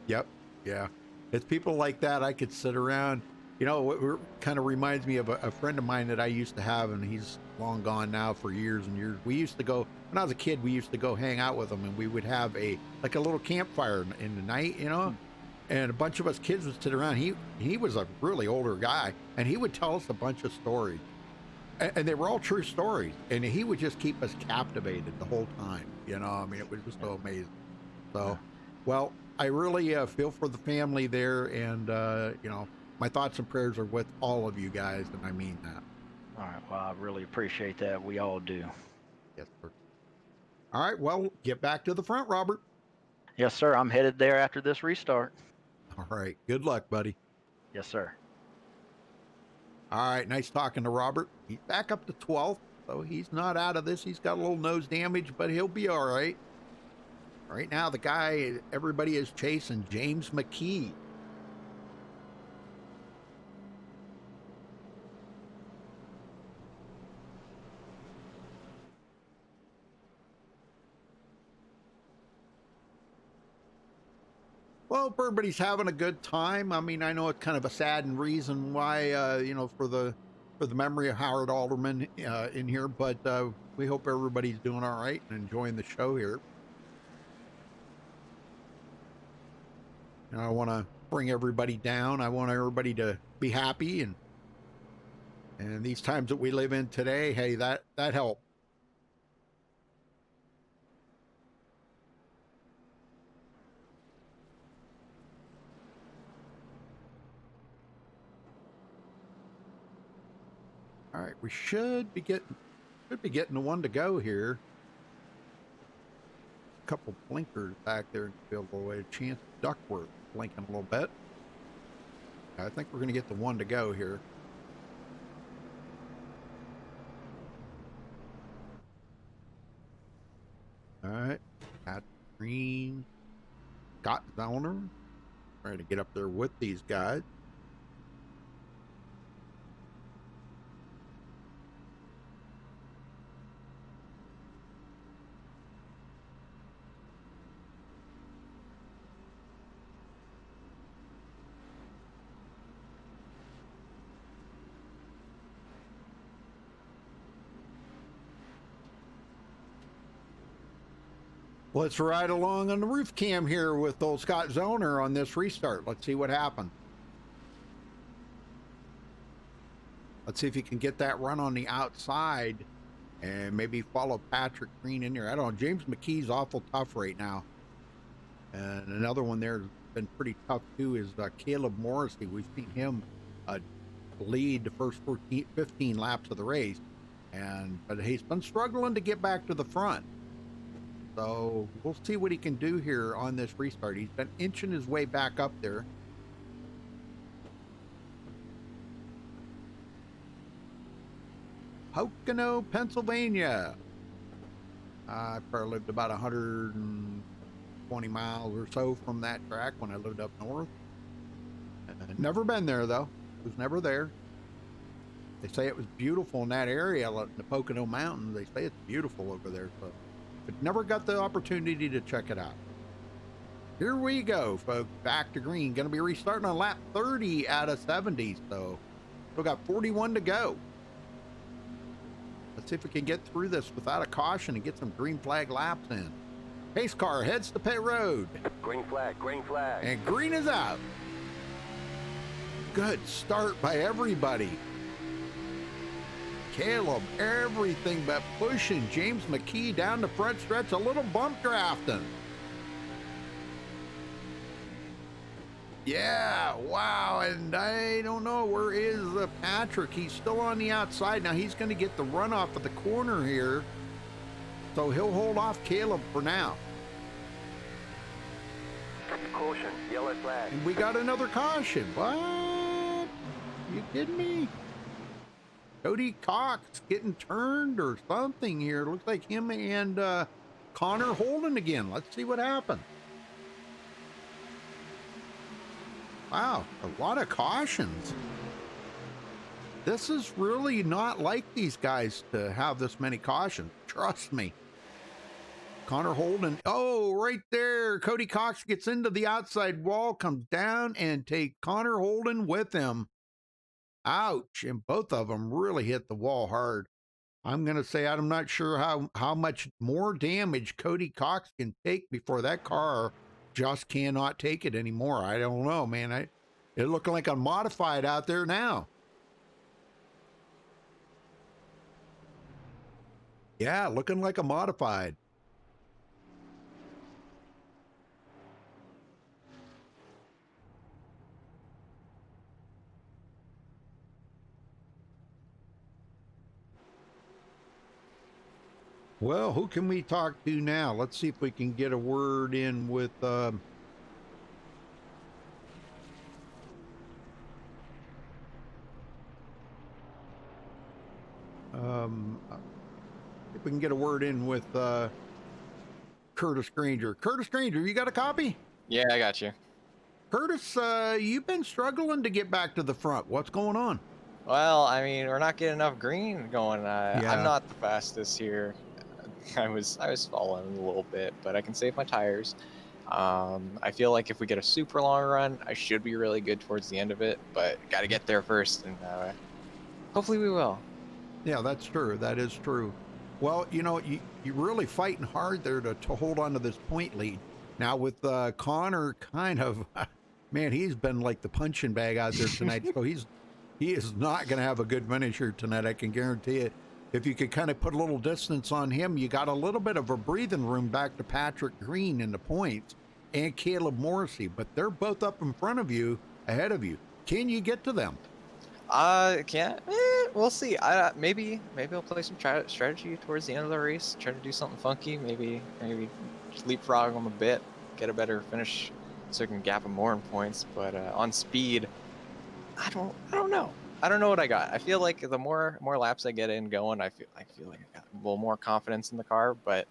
Yep. Yeah. It's people like that I could sit around. You know, it kind of reminds me of a friend of mine that I used to have, and he's long gone now for years and years. We used to go, when I was a kid, we used to go hang out with him, and we would have a little campfire in the night, you know? And a bunch of us kids would sit around. He was a really older guy, and he would tell us a bunch of stories. And they were all true stories. And he would just keep us captivated the whole time. You know, I mean, it was just so amazing. So, well, I really feel for the family there. And, you know, my thoughts and prayers are with all of you guys, and I mean that. All right. Well, I really appreciate that. We all do. Yes, sir. All right. Well, get back to the front, Robert. Yes, sir. I'm headed there after this restart. All right. Good luck, buddy. Yes, sir. All right. Nice talking to Robert. He's back up to 12th, so he's not out of this. He's got a little nose damage, but he'll be all right. Right now, the guy everybody is chasing, James McKee. Well, hope everybody's having a good time. I mean, I know it's kind of a sad reason why, you know, for the memory of Howard Alderman in here, but we hope everybody's doing all right and enjoying the show here. And I want to bring everybody down. I want everybody to be happy, and these times that we live in today, hey, that helps. All right, we should be getting the one to go here. A couple blinkers back there to be able to a chance. Duckworth blinking a little bit. I think we're going to get the one to go here. All right, at green, Scott Zellner, trying to get up there with these guys. Let's ride along on the roof cam here with old Scott Zoner on this restart. Let's see what happened. Let's see if he can get that run on the outside and maybe follow Patrick Green in there. I don't know. James McKee's awful tough right now. And another one there has been pretty tough too is Caleb Morrissey. We've seen him lead the first 15 laps of the race. But he's been struggling to get back to the front. So we'll see what he can do here on this restart. He's been inching his way back up there. Pocono, Pennsylvania. I probably lived about 120 miles or so from that track when I lived up north. Never been there though. Was never there. They say it was beautiful in that area, in the Pocono Mountains. They say it's beautiful over there. So. But never got the opportunity to check it out. Here we go, folks. Back to green. Going to be restarting on lap 30 out of 70. So still got 41 to go. Let's see if we can get through this without a caution and get some green flag laps in. Pace car heads to pit road. Green flag, green flag. And green is out. Good start by everybody. Caleb, everything but pushing James McKee down the front stretch, a little bump drafting. Yeah, wow, and I don't know, where is Patrick? He's still on the outside. Now he's going to get the runoff of the corner here, so he'll hold off Caleb for now. Caution, yellow flag. And we got another caution. What? You kidding me? Cody Cox getting turned or something here. Looks like him and Connor Holden again. Let's see what happens. Wow, a lot of cautions. This is really not like these guys to have this many cautions. Trust me. Connor Holden. Oh, right there. Cody Cox gets into the outside wall, comes down, and take Connor Holden with him. Ouch. And both of them really hit the wall hard. I'm going to say I'm not sure how much more damage Cody Cox can take before that car just cannot take it anymore. I don't know, man. It looking like a modified out there now. Yeah, looking like a modified. Well, who can we talk to now? Let's see if we can get a word in with if we can get a word in with Curtis Granger. Curtis Granger, you got a copy? Yeah, I got you. Curtis, you've been struggling to get back to the front. What's going on? Well, I mean, we're not getting enough green going. Yeah. I'm not the fastest here. I was falling a little bit, but I can save my tires. I feel like if we get a super long run, I should be really good towards the end of it, but got to get there first, and hopefully we will. Yeah, that's true. That is true. Well, you're really fighting hard there to hold on to this point lead. Now with Connor kind of, man, he's been like the punching bag out there tonight. So he is not going to have a good finish here tonight. I can guarantee it. If you could kind of put a little distance on him, you got a little bit of a breathing room back to Patrick Green in the points and Caleb Morrissey, but they're both up in front of you, ahead of you. Can you get to them? Can't. We'll see. Maybe I'll play some strategy towards the end of the race. Try to do something funky. Maybe just leapfrog them a bit, get a better finish, so I can gap them more in points. But on speed, I don't know. I don't know what I got. I feel like the more laps I get in going, I feel like I got a little more confidence in the car. But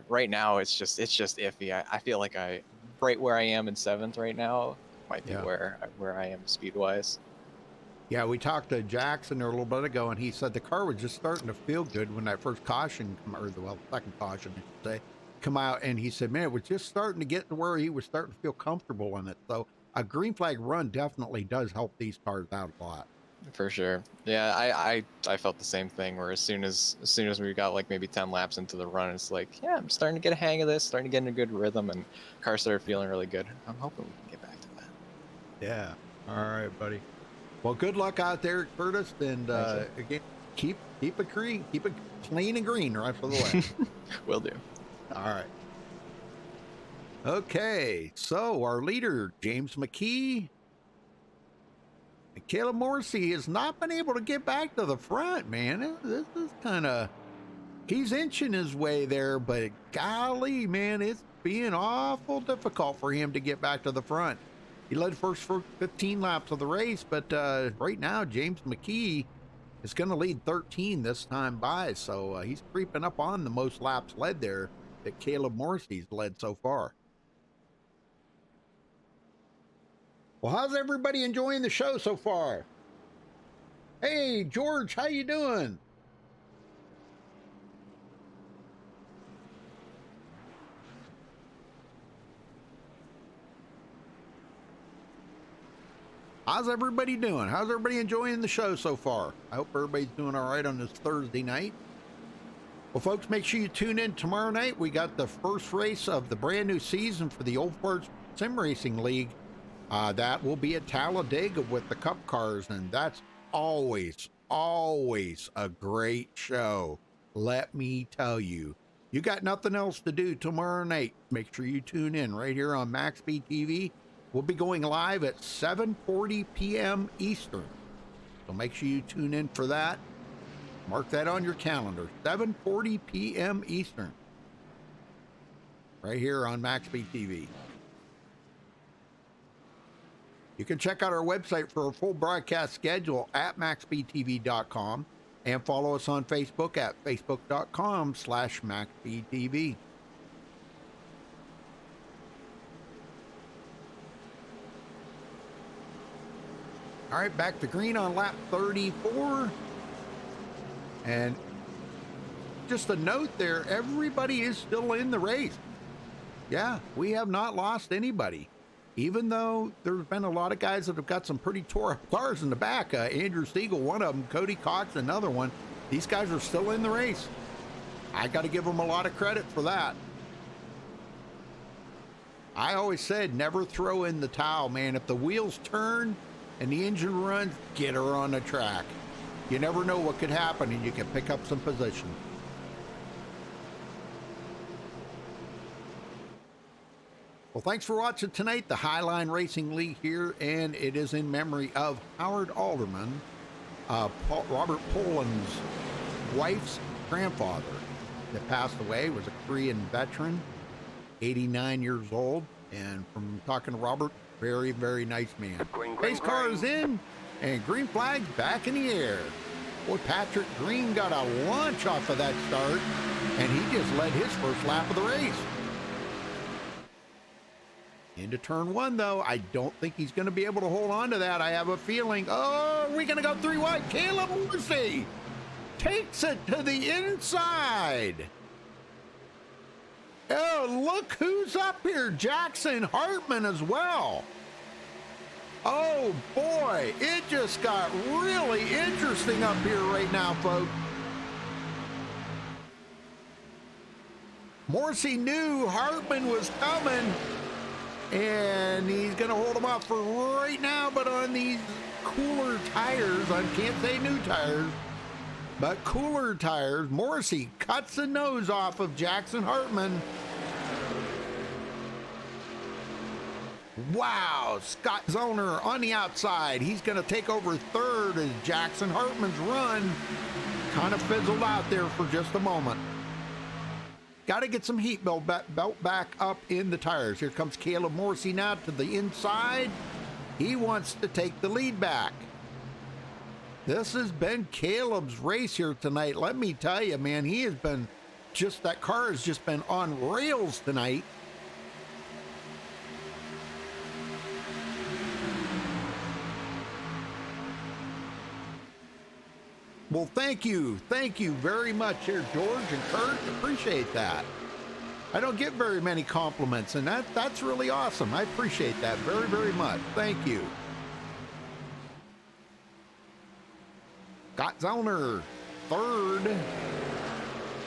right now, it's just iffy. I feel like right where I am in 7th right now might be where I am speed wise. Yeah, we talked to Jackson there a little bit ago, and he said the car was just starting to feel good when that first caution, second caution, I should say, come out. And he said, man, it was just starting to get to where he was starting to feel comfortable in it. So a green flag run definitely does help these cars out a lot. For sure. Yeah, I felt the same thing, where as soon as we got like maybe 10 laps into the run, it's like, yeah, I'm starting to get a hang of this, starting to get in a good rhythm, and cars started feeling really good. I'm hoping we can get back to that. Yeah. All right, buddy. Well, good luck out there, Curtis, and again, keep it green, keep it clean and green the rest of the way. Will do. All right. Okay, so our leader, James McKee, and Caleb Morrissey has not been able to get back to the front, man. This is kind of, he's inching his way there, but golly, man, it's being awful difficult for him to get back to the front. He led first for 15 laps of the race, but right now, James McKee is going to lead 13 this time by, so he's creeping up on the most laps led there that Caleb Morrissey's led so far. Well, how's everybody enjoying the show so far? Hey, George, how you doing? How's everybody doing? How's everybody enjoying the show so far? I hope everybody's doing all right on this Thursday night. Well, folks, make sure you tune in tomorrow night. We got the first race of the brand new season for the Old Forge Sim Racing League. That will be at Talladega with the Cup cars, and that's always a great show. Let me tell you. You got nothing else to do tomorrow night. Make sure you tune in right here on MaxSpeedTV. We'll be going live at 7:40 p.m. Eastern. So make sure you tune in for that. Mark that on your calendar. 7:40 p.m. Eastern. Right here on MaxSpeedTV. You can check out our website for a full broadcast schedule at MaxSpeedTV.com and follow us on Facebook at Facebook.com/MaxSpeedTV. All right, back to green on lap 34. And just a note there, everybody is still in the race. Yeah, we have not lost anybody. Even though there's been a lot of guys that have got some pretty tore up cars in the back. Andrew Siegel, one of them, Cody Cox, another one. These guys are still in the race. I got to give them a lot of credit for that. I always said, never throw in the towel, man. If the wheels turn and the engine runs, get her on the track. You never know what could happen, and you can pick up some position. Well, thanks for watching tonight, the Highline Racing League here, and it is in memory of Howard Alderman, Robert Poland's wife's grandfather that passed away, was a Korean veteran, 89 years old, and from talking to Robert, very, very nice man. Race car is in, and green flag's back in the air. Boy, Patrick Green got a launch off of that start, and he just led his first lap of the race. Into turn one, though. I don't think he's going to be able to hold on to that. I have a feeling. Oh, are we going to go 3 wide? Caleb Morrissey takes it to the inside. Oh, look who's up here. Jackson Hartman as well. Oh boy, it just got really interesting up here right now, folks. Morrissey knew Hartman was coming, and he's going to hold him off for right now, but on these cooler tires, I can't say new tires, but cooler tires, Morrissey cuts the nose off of Jackson Hartman. Wow, Scott Zollner on the outside. He's going to take over third as Jackson Hartman's run kind of fizzled out there for just a moment. Got to get some heat belt back up in the tires. Here comes Caleb Morrissey now to the inside. He wants to take the lead back. This has been Caleb's race here tonight. Let me tell you, man, he has been that car has just been on rails tonight. Well, thank you very much here, George and Kurt. Appreciate that. I don't get very many compliments, and that's really awesome. I appreciate that very, very much. Thank you. Scott Zollner, third.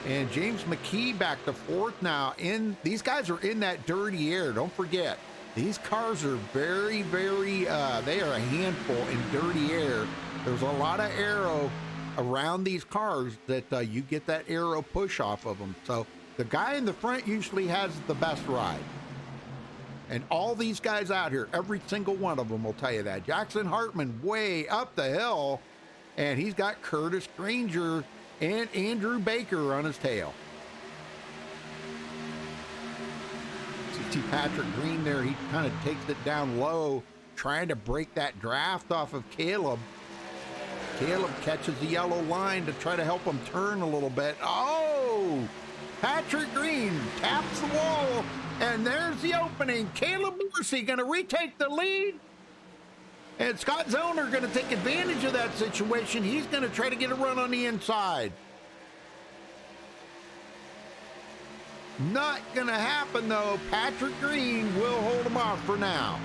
And James McKee back to fourth now. These guys are in that dirty air. Don't forget, these cars are very, very, they are a handful in dirty air. There's a lot of aero around these cars that you get that aero push off of them. So the guy in the front usually has the best ride. And all these guys out here, every single one of them will tell you that. Jackson Hartman way up the hill, and he's got Curtis Granger and Andrew Baker on his tail. See Patrick Green there, he kind of takes it down low, trying to break that draft off of Caleb. Caleb catches the yellow line to try to help him turn a little bit. Oh, Patrick Green taps the wall, and there's the opening. Caleb Morrissey going to retake the lead, and Scott Zollner going to take advantage of that situation. He's going to try to get a run on the inside. Not going to happen, though. Patrick Green will hold him off for now.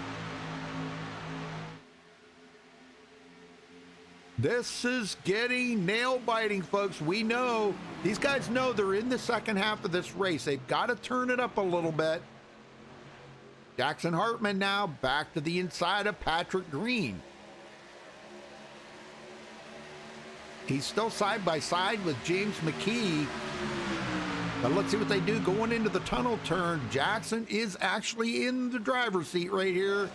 This is getting nail-biting, folks. We know, these guys know they're in the second half of this race. They've got to turn it up a little bit. Jackson Hartman now back to the inside of Patrick Green. He's still side by side with James McKee. But let's see what they do going into the tunnel turn. Jackson is actually in the driver's seat right here,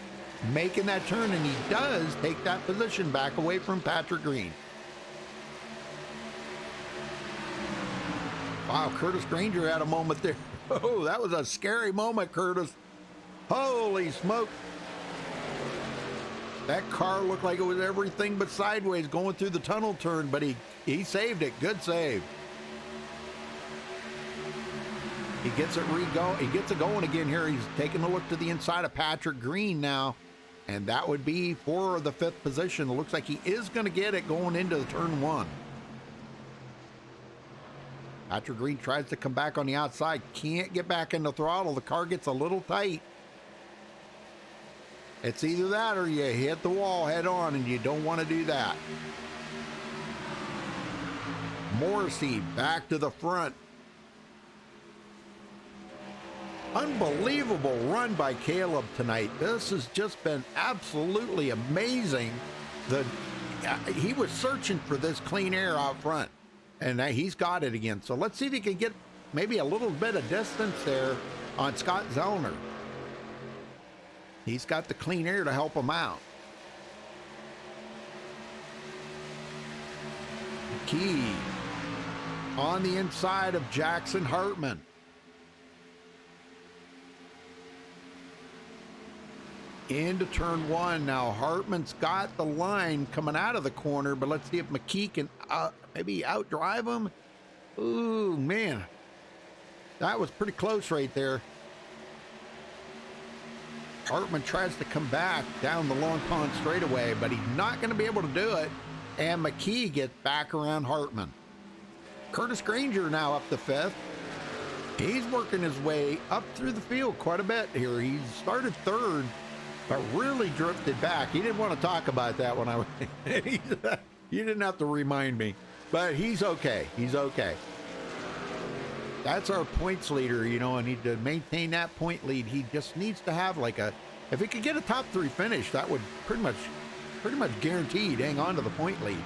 making that turn, and he does take that position back away from Patrick Green. Wow, Curtis Granger had a moment there. Oh, that was a scary moment, Curtis. Holy smoke. That car looked like it was everything but sideways going through the tunnel turn, but he saved it. Good save. He gets it going again here. He's taking a look to the inside of Patrick Green now. And that would be for the fifth position. It looks like he is going to get it going into the turn one. Patrick Green tries to come back on the outside. Can't get back in the throttle. The car gets a little tight. It's either that or you hit the wall head on, and you don't want to do that. Morrissey back to the front. Unbelievable run by Caleb tonight. This has just been absolutely amazing. He was searching for this clean air out front, and he's got it again. So let's see if he can get maybe a little bit of distance there on Scott Zollner. He's got the clean air to help him out. Key on the inside of Jackson Hartman. Into turn one. Now Hartman's got the line coming out of the corner, but let's see if McKee can maybe outdrive him. Ooh, man. That was pretty close right there. Hartman tries to come back down the Long Pond straightaway, but he's not going to be able to do it. And McKee gets back around Hartman. Curtis Granger now up to fifth. He's working his way up through the field quite a bit here. He started third, but really drifted back. He didn't want to talk about that when I was. You didn't have to remind me, but he's okay. He's okay. That's our points leader, you know, and he to maintain that point lead, he just needs to have like a. If he could get a top 3 finish, that would pretty much guaranteed hang on to the point lead.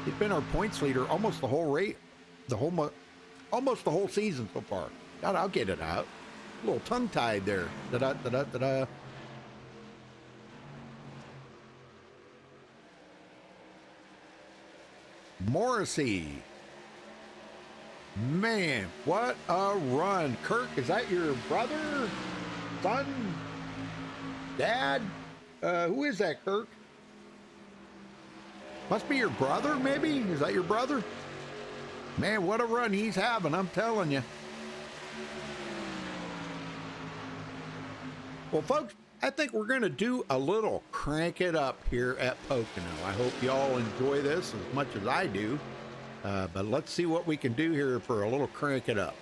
He's been our points leader almost the whole almost the whole season so far. God, I'll get it out. A little tongue-tied there. Da-da-da-da-da-da. Morrissey. Man, what a run. Kirk, is that your brother? Son? Dad? Who is that, Kirk? Must be your brother, maybe? Is that your brother? Man, what a run he's having, I'm telling you. Well, folks, I think we're going to do a little crank it up here at Pocono. I hope y'all enjoy this as much as I do. But let's see what we can do here for a little crank it up.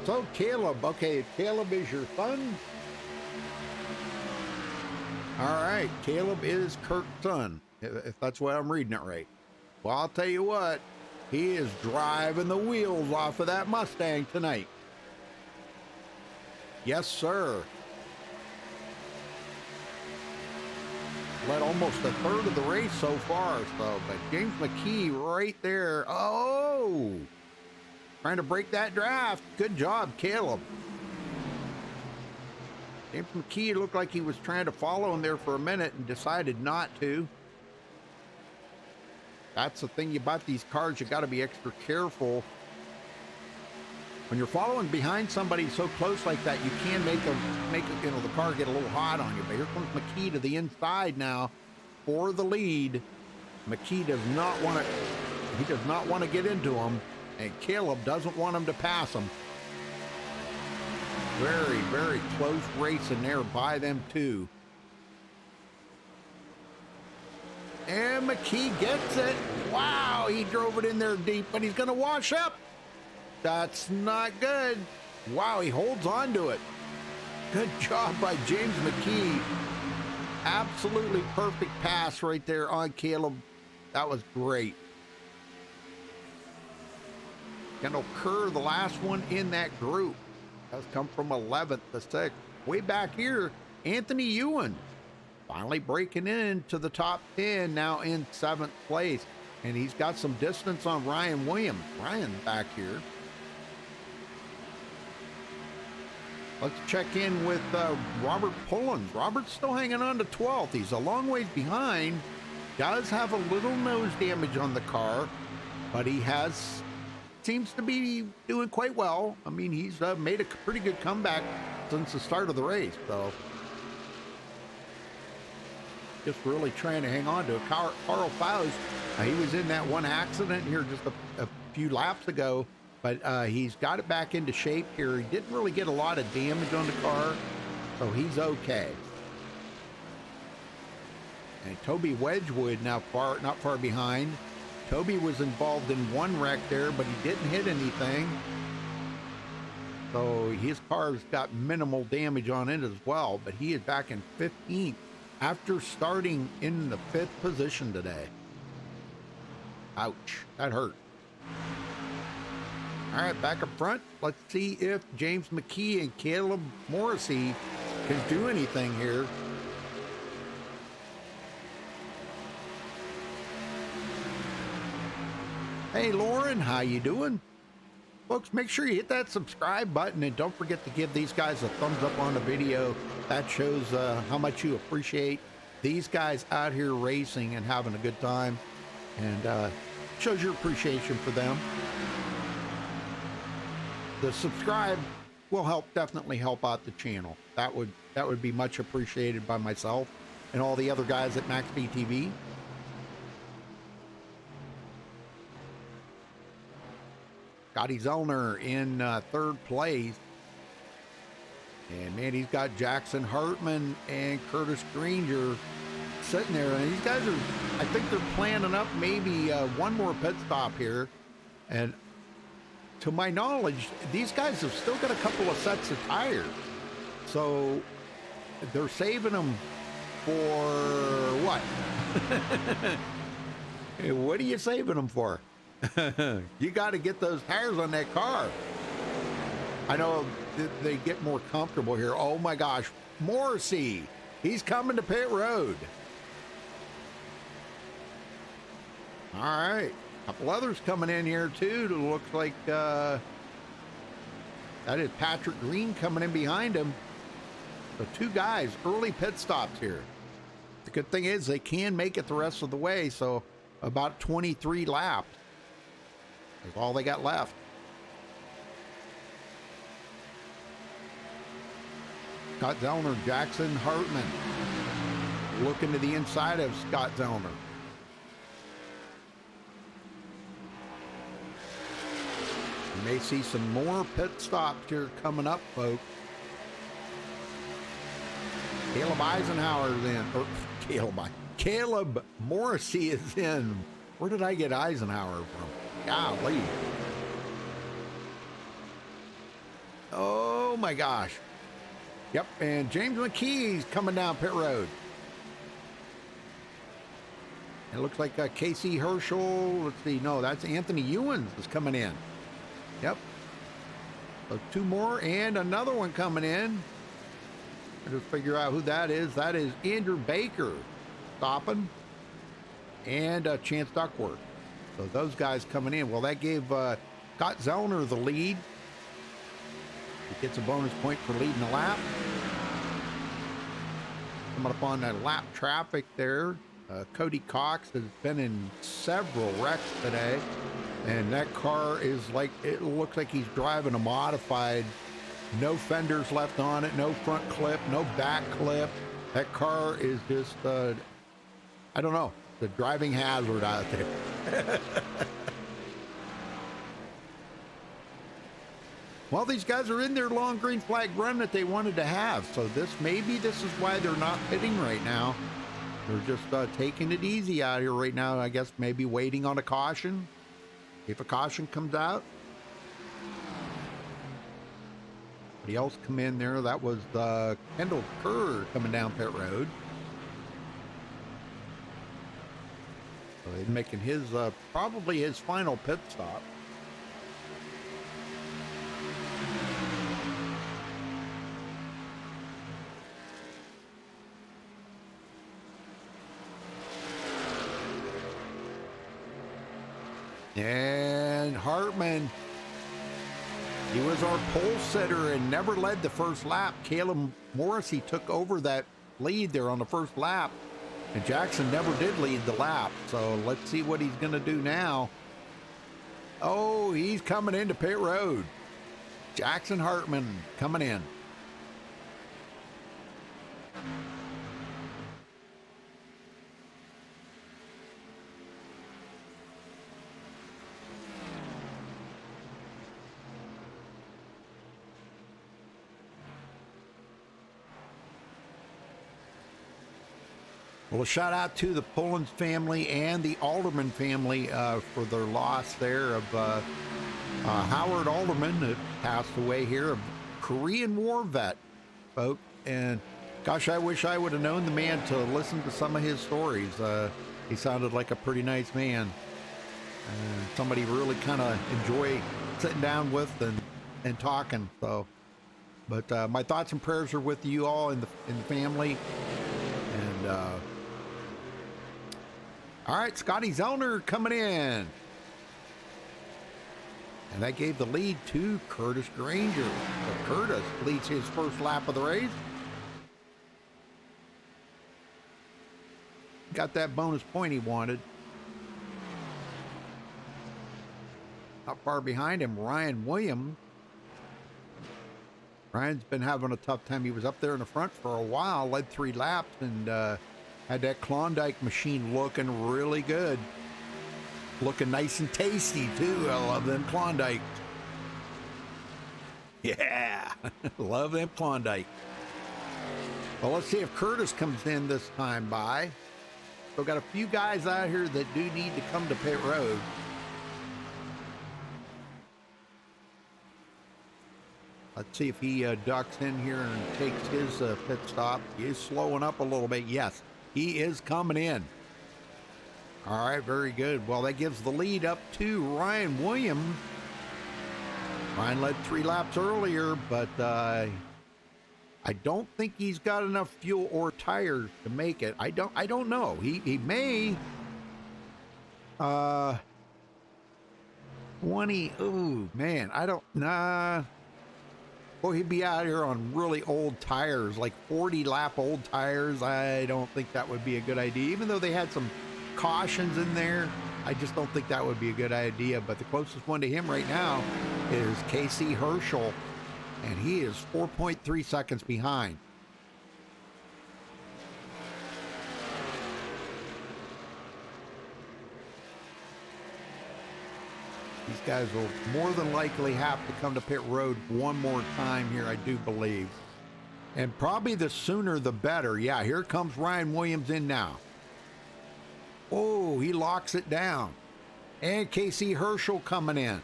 So Caleb, okay, Caleb is your son? All right, Caleb is Kirk's son, if that's what I'm reading it right. Well, I'll tell you what, he is driving the wheels off of that Mustang tonight. Yes, sir. Led almost a third of the race so far, so, but James McKee right there. Oh! Trying to break that draft. Good job, Caleb. James McKee looked like he was trying to follow him there for a minute and decided not to. That's the thing about these cars. You got to be extra careful. When you're following behind somebody so close like that, you can make the car get a little hot on you. But here comes McKee to the inside now for the lead. McKee does not want to. He does not want to get into him. And Caleb doesn't want him to pass him. Very, very close race in there by them two. And McKee gets it. Wow, he drove it in there deep, but he's going to wash up. That's not good. Wow, he holds on to it. Good job by James McKee. Absolutely perfect pass right there on Caleb. That was great. Kendall Kerr, the last one in that group, has come from 11th to 6th. Way back here, Anthony Ewan finally breaking into the top 10, now in 7th place. And he's got some distance on Ryan Williams. Ryan back here. Let's check in with Robert Pullins. Robert's still hanging on to 12th. He's a long ways behind. Does have a little nose damage on the car, but he seems to be doing quite well. I mean, he's made a pretty good comeback since the start of the race. So just really trying to hang on to it. Carl Faust, he was in that one accident here just a few laps ago, but he's got it back into shape here. He didn't really get a lot of damage on the car, so he's okay. And Toby Wedgwood now not far behind. Toby was involved in one wreck there, but he didn't hit anything. So his car's got minimal damage on it as well, but he is back in 15th after starting in the 5th position today. Ouch, that hurt. All right, back up front. Let's see if James McKee and Caleb Morrissey can do anything here. Hey Lauren, how you doing? Folks, make sure you hit that subscribe button and don't forget to give these guys a thumbs up on the video. That shows how much you appreciate these guys out here racing and having a good time, and shows your appreciation for them. The subscribe will definitely help out the channel. That would be much appreciated by myself and all the other guys at MaxSpeedTV. Scotty Zellner in 3rd place. And man, he's got Jackson Hartman and Curtis Granger sitting there. And these guys are, I think they're planning up maybe one more pit stop here. And to my knowledge, these guys have still got a couple of sets of tires. So they're saving them for what? What are you saving them for? You got to get those tires on that car. I know they get more comfortable here. Oh my gosh, Morrissey, he's coming to pit road. All right, a couple others coming in here too. It looks like that is Patrick Green coming in behind him. So 2 guys, early pit stops here. The good thing is they can make it the rest of the way. So about 23 laps. That's all they got left. Scott Zellner, Jackson Hartman. Looking to the inside of Scott Zellner. You may see some more pit stops here coming up, folks. Caleb Eisenhower is in. Or Caleb Morrissey is in. Where did I get Eisenhower from? Golly. Oh my gosh. Yep, and James McKee's coming down pit road. It looks like Casey Herschel. Let's see. No, that's Anthony Ewens is coming in. Yep. So 2 more and another one coming in. I'll just figure out who that is. That is Andrew Baker stopping. And Chance Duckworth. So those guys coming in. Well, that gave Scott Zellner the lead. He gets a bonus point for leading the lap. Coming up on that lap traffic there. Cody Cox has been in several wrecks today. And that car is like, it looks like he's driving a modified. No fenders left on it. No front clip. No back clip. That car is just, I don't know. The driving hazard out there. Well, these guys are in their long green flag run that they wanted to have. So maybe this is why they're not pitting right now. They're just taking it easy out here right now. I guess maybe waiting on a caution. If a caution comes out. Somebody else come in there. That was Kendall Kerr coming down pit road. So he's making his, probably his final pit stop. And Hartman, he was our pole sitter and never led the first lap. Caleb Morrissey took over that lead there on the first lap. And Jackson never did lead the lap, so let's see what he's going to do now. Oh, he's coming into pit road. Jackson Hartman coming in. Well, a shout out to the Pullins family and the Alderman family for their loss there of Howard Alderman, that passed away here, a Korean War vet, folks. And gosh, I wish I would have known the man to listen to some of his stories. He sounded like a pretty nice man. Somebody really kind of enjoy sitting down with and talking. So, but my thoughts and prayers are with you all in the family. And all right, Scotty Zellner coming in. And that gave the lead to Curtis Granger. So Curtis leads his first lap of the race. Got that bonus point he wanted. Not far behind him, Ryan Williams. Ryan's been having a tough time. He was up there in the front for a while, led 3 laps, and had that Klondike machine looking really good. Looking nice and tasty, too. I love them Klondike. Yeah, love them Klondike. Well, let's see if Curtis comes in this time by. So got a few guys out here that do need to come to pit road. Let's see if he ducks in here and takes his pit stop. He is slowing up a little bit. Yes, he is coming in. All right, very good. Well, that gives the lead up to Ryan Williams. Ryan led 3 laps earlier, but I don't think he's got enough fuel or tires to make it. I don't know. He may 20. Oh man, Boy, he'd be out here on really old tires, like 40 lap old tires. I don't think that would be a good idea. Even though they had some cautions in there, I just don't think that would be a good idea. But the closest one to him right now is Casey Herschel, and he is 4.3 seconds behind. These guys will more than likely have to come to pit road one more time here, I do believe. And probably the sooner the better. Yeah, here comes Ryan Williams in now. Oh, he locks it down. And Casey Herschel coming in.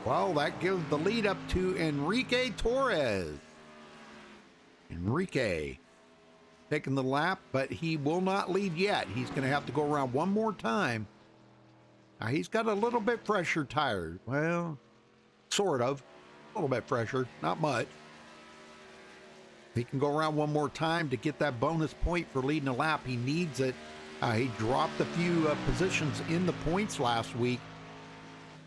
Well, that gives the lead up to Enrique Torres. Enrique taking the lap, but he will not lead yet. He's going to have to go around one more time. Now, he's got a little bit fresher tires. Well, sort of. A little bit fresher, not much. If he can go around one more time to get that bonus point for leading a lap, he needs it. He dropped a few positions in the points last week,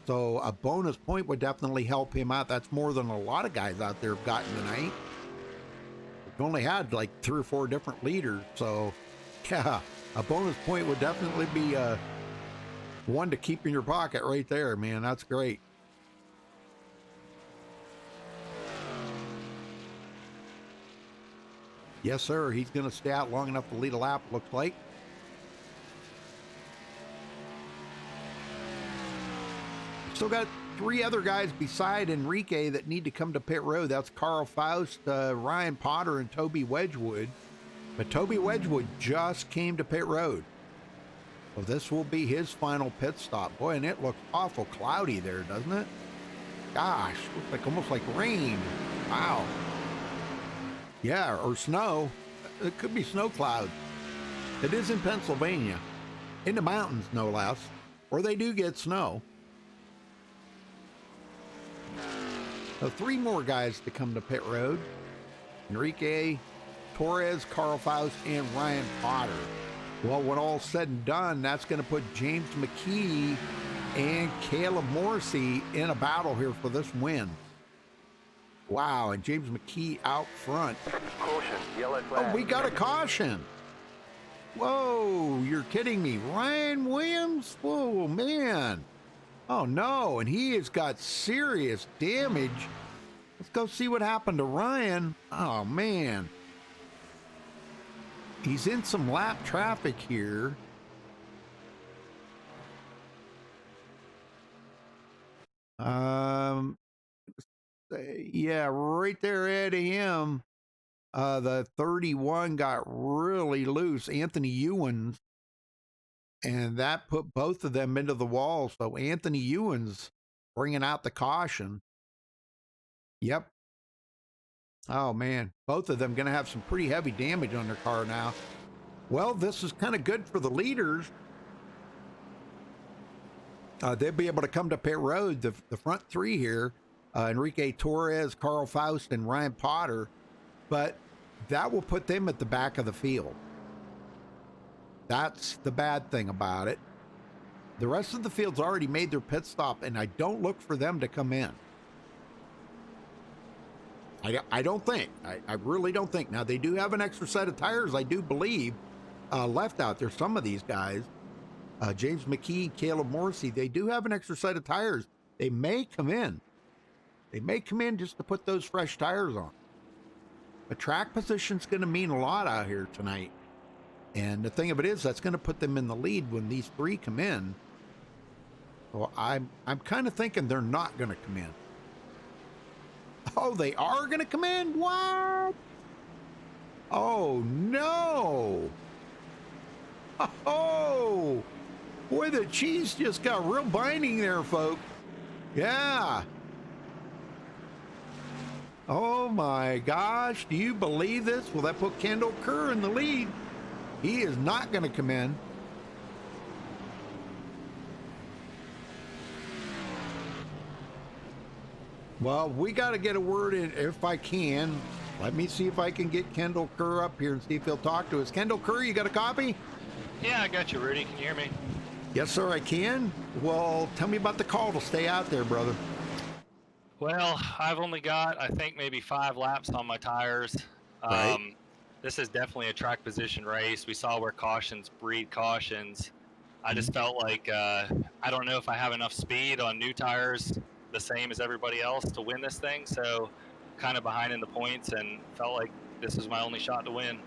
so a bonus point would definitely help him out. That's more than a lot of guys out there have gotten tonight. We've only had like 3 or 4 different leaders, so yeah, a bonus point would definitely be one to keep in your pocket right there, man. That's great. Yes, sir. He's going to stay out long enough to lead a lap, looks like. Still got 3 other guys beside Enrique that need to come to pit road. That's Carl Faust, Ryan Potter, and Toby Wedgwood. But Toby Wedgwood just came to pit road. So this will be his final pit stop. Boy, and it looks awful cloudy there, doesn't it? Gosh, looks like almost like rain. Wow. Yeah, or snow. It could be snow clouds. It is in Pennsylvania. In the mountains, no less. Or they do get snow. So 3 more guys to come to pit road. Enrique Torres, Carl Faust, and Ryan Potter. Well, when all's said and done, that's going to put James McKee and Caleb Morrissey in a battle here for this win. Wow, and James McKee out front. Caution, yellow flag. Oh, we got a caution. Whoa, you're kidding me. Ryan Williams? Whoa, man. Oh, no, and he has got serious damage. Let's go see what happened to Ryan. Oh, man. He's in some lap traffic here. Yeah, right there at him. The 31 got really loose, Anthony Ewens, and that put both of them into the wall. So Anthony Ewens bringing out the caution. Yep. Oh, man. Both of them going to have some pretty heavy damage on their car now. Well, this is kind of good for the leaders. They'll be able to come to pit road, the front three here, Enrique Torres, Carl Faust, and Ryan Potter. But that will put them at the back of the field. That's the bad thing about it. The rest of the field's already made their pit stop, and I don't look for them to come in. I don't think. I really don't think. Now, they do have an extra set of tires, I do believe, left out there. Some of these guys, James McKee, Caleb Morrissey, they do have an extra set of tires. They may come in. They may come in just to put those fresh tires on. But track position's going to mean a lot out here tonight. And the thing of it is, that's going to put them in the lead when these three come in. Well, I'm kind of thinking they're not going to come in. Oh, they are going to come in? What? Oh, no. Oh, boy, the cheese just got real binding there, folks. Yeah. Oh, my gosh. Do you believe this? Well, that put Kendall Kerr in the lead. He is not going to come in. Well, we got to get a word in if I can. Let me see if I can get Kendall Kerr up here and see if he'll talk to us. Kendall Kerr, you got a copy? Yeah, I got you, Rudy. Can you hear me? Yes, sir, I can. Well, tell me about the call to stay out there, brother. Well, I've only got, I think, maybe 5 laps on my tires. Right. This is definitely a track position race. We saw where cautions breed cautions. I just felt like, I don't know if I have enough speed on new tires, the same as everybody else, to win this thing. So kind of behind in the points and felt like this is my only shot to win.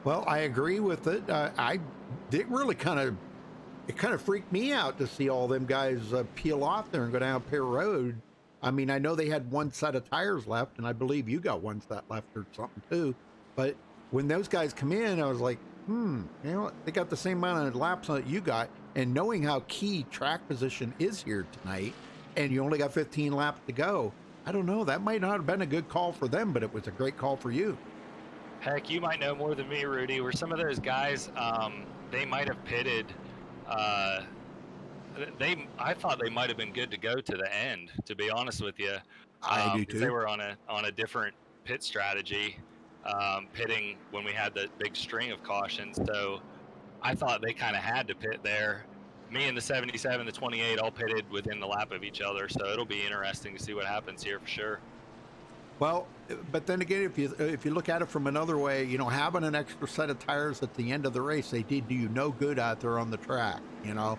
Well, I agree with it. I did really it kind of freaked me out to see all them guys peel off there and go down Pear Road. I mean, I know they had one set of tires left, and I believe you got one set left or something too. But when those guys come in, I was like, you know, they got the same amount of laps that you got. And knowing how key track position is here tonight, and you only got 15 laps to go, I don't know. That might not have been a good call for them, but it was a great call for you. Heck, you might know more than me, Rudy. Were some of those guys, they might have pitted. I thought they might have been good to go to the end, to be honest with you. I do too. They were on a different pit strategy, pitting when we had the big string of cautions. So I thought they kind of had to pit there. Me and the 77, the 28 all pitted within the lap of each other. So it'll be interesting to see what happens here for sure. Well, but then again, if you look at it from another way, you know, having an extra set of tires at the end of the race, they did do you no good out there on the track. You know,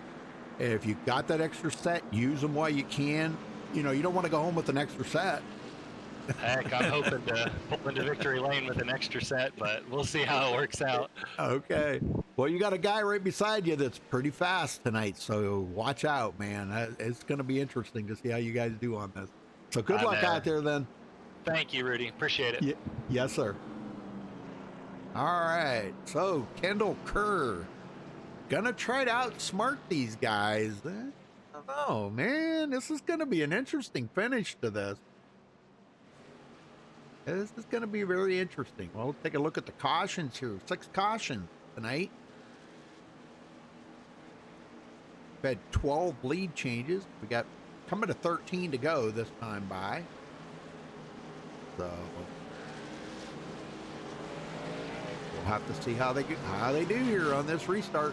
if you got that extra set, use them while you can. You know, you don't want to go home with an extra set. Heck, I'm hoping to pull into victory lane with an extra set, but we'll see how it works out. Okay. Well, you got a guy right beside you that's pretty fast tonight, so watch out, man. It's going to be interesting to see how you guys do on this. So good luck out there then. Thank you, Rudy. Appreciate it. Yes, sir. All right. So Kendall Kerr gonna try to outsmart these guys. I don't know, man. This is gonna be an interesting finish to this. This is gonna be very interesting. Well, let's take a look at the cautions here. 6 cautions tonight. We've had 12 lead changes. We got coming to 13 to go this time by. So we'll have to see how they do here on this restart.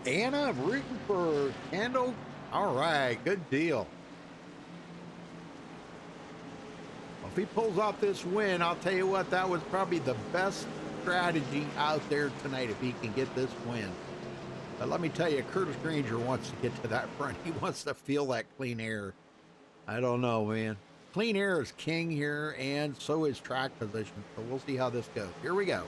Anna rooting for Kendall. All right, good deal. If he pulls off this win, I'll tell you what, that was probably the best strategy out there tonight if he can get this win. But let me tell you, Curtis Granger wants to get to that front. He wants to feel that clean air. I don't know, man. Clean air is king here, and so is track position. So we'll see how this goes. Here we go.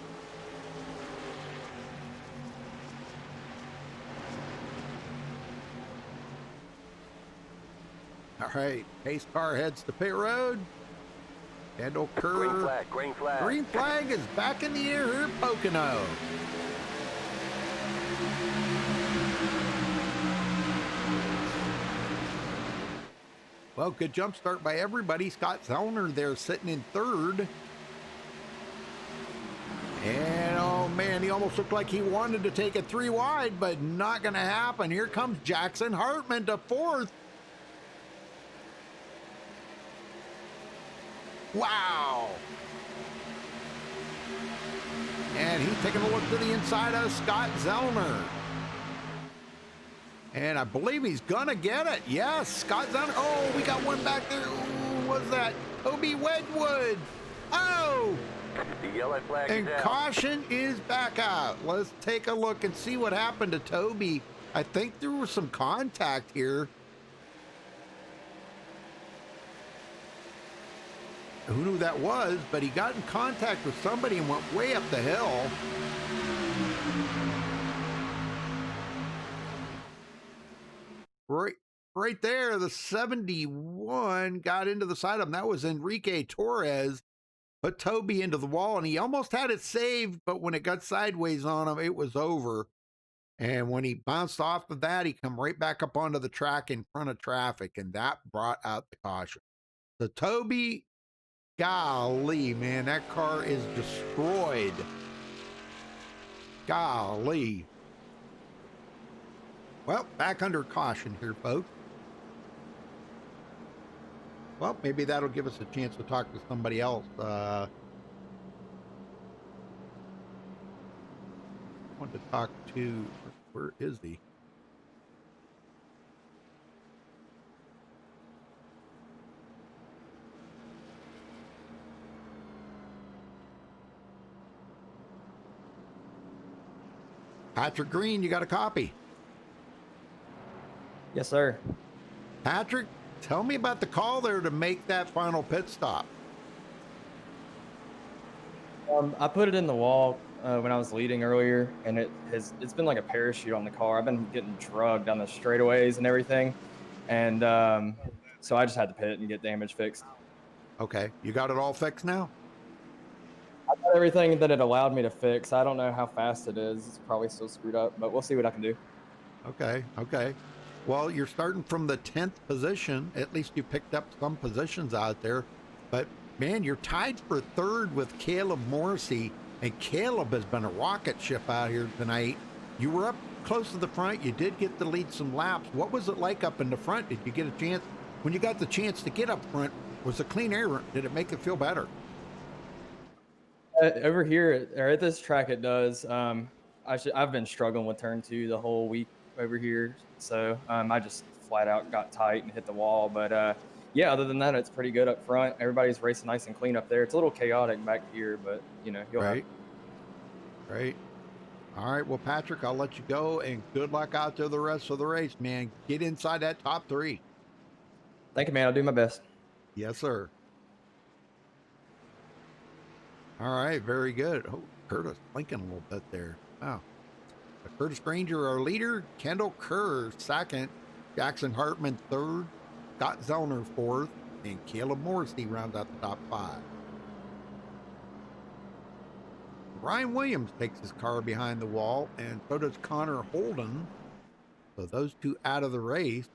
All right, pace car heads to pit road. Kendall Kerr. Green flag, green flag. Green flag is back in the air here at Pocono. Well, good jump start by everybody. Scott Zellner there sitting in third. And oh man, he almost looked like he wanted to take it 3 wide, but not going to happen. Here comes Jackson Hartman to fourth. Wow. And he's taking a look to the inside of Scott Zellner. And I believe he's gonna get it. Yes, Scott Zellner. Oh, we got one back there. Ooh, what's that? Toby Wedgwood. Oh! The yellow flag And is out. caution is back out. Let's take a look and see what happened to Toby. I think there was some contact here. Who knew that was, but he got in contact with somebody and went way up the hill. Right there, the 71 got into the side of him. That was Enrique Torres. Put Toby into the wall, and he almost had it saved, but when it got sideways on him, it was over. And when he bounced off of that, he come right back up onto the track in front of traffic, and that brought out the caution. So Toby, golly, man, that car is destroyed. Golly. Well, back under caution here, folks. Well, maybe that'll give us a chance to talk to somebody else. I want to talk to, where is he? Patrick Green, you got a copy? Yes, sir. Patrick, tell me about the call there to make that final pit stop. I put it in the wall when I was leading earlier, and it's been like a parachute on the car. I've been getting drugged down the straightaways and everything, and so I just had to pit and get damage fixed. Okay, you got it all fixed now? I got everything that it allowed me to fix. I don't know how fast it is. It's probably still screwed up, but we'll see what I can do. Okay, okay. Well, you're starting from the 10th position. At least you picked up some positions out there. But, man, you're tied for third with Caleb Morrissey. And Caleb has been a rocket ship out here tonight. You were up close to the front. You did get to lead some laps. What was it like up in the front? Did you get a chance? When you got the chance to get up front, was the clean air? Did it make it feel better? Over here, or at this track, it does. I've been struggling with turn 2 the whole week over here, so I just flat out got tight and hit the wall. But yeah, other than that, it's pretty good up front. Everybody's racing nice and clean up there. It's a little chaotic back here, but you know, you'll right. All right, well, Patrick, I'll let you go, and good luck out there the rest of the race, man. Get inside that top 3. Thank you, man. I'll do my best. Yes, sir. All right, very good. Oh, Curtis blinking a little bit there. Wow. Curtis Granger, our leader. Kendall Kerr, second. Jackson Hartman, third. Scott Zellner, fourth. And Caleb Morrissey rounds out the top 5. Ryan Williams takes his car behind the wall, and so does Connor Holden. So those two out of the race.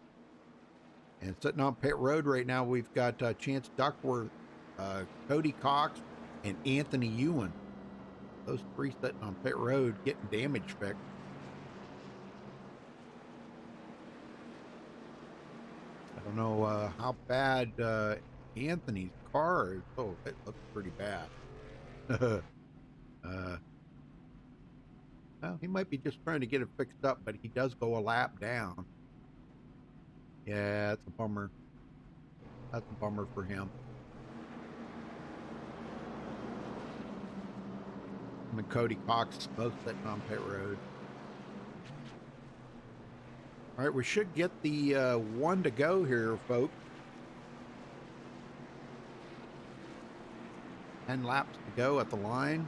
And sitting on pit road right now, we've got Chance Duckworth, Cody Cox, and Anthony Ewan. Those 3 sitting on pit road getting damage fixed. I don't know how bad Anthony's car is. Oh, it looks pretty bad. Well, he might be just trying to get it fixed up, but he does go a lap down. Yeah, that's a bummer. That's a bummer for him. Him and Cody Cox both sitting on pit road. All right, we should get the 1 to go here, folks. 10 laps to go at the line.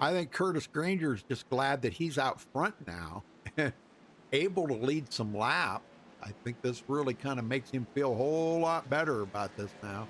I think Curtis Granger's just glad that he's out front now, able to lead some laps. I think this really kind of makes him feel a whole lot better about this now.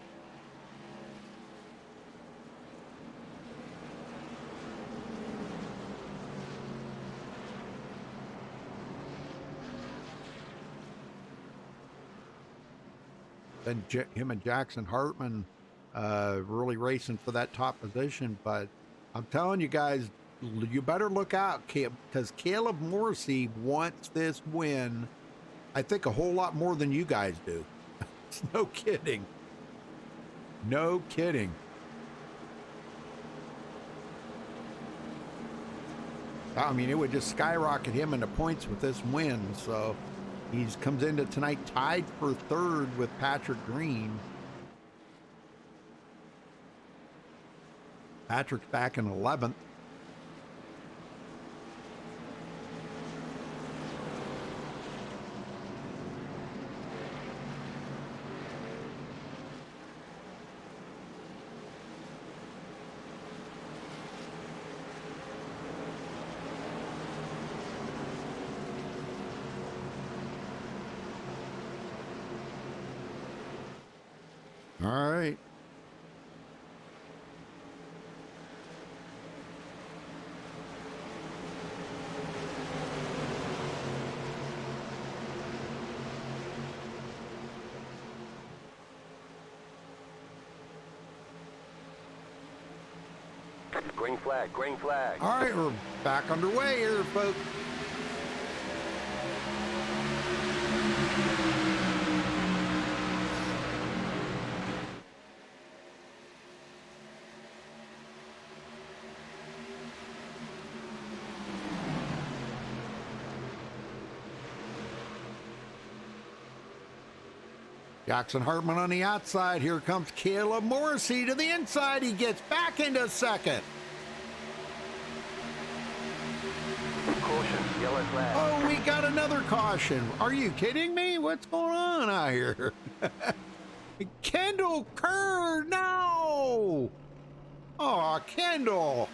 Then him and Jackson Hartman really racing for that top position. But I'm telling you guys, you better look out, because Caleb Morrissey wants this win, I think, a whole lot more than you guys do. It's no kidding. No kidding. I mean, it would just skyrocket him into points with this win. So he comes into tonight tied for third with Patrick Green. Patrick's back in 11th. All right. Green flag, green flag. All right, we're back underway here, folks. Jackson Hartman on the outside. Here comes Caleb Morrissey to the inside. He gets back into second. Caution, yellow flag. Oh, we got another caution. Are you kidding me? What's going on out here? Kendall Kerr, no! Oh, Kendall,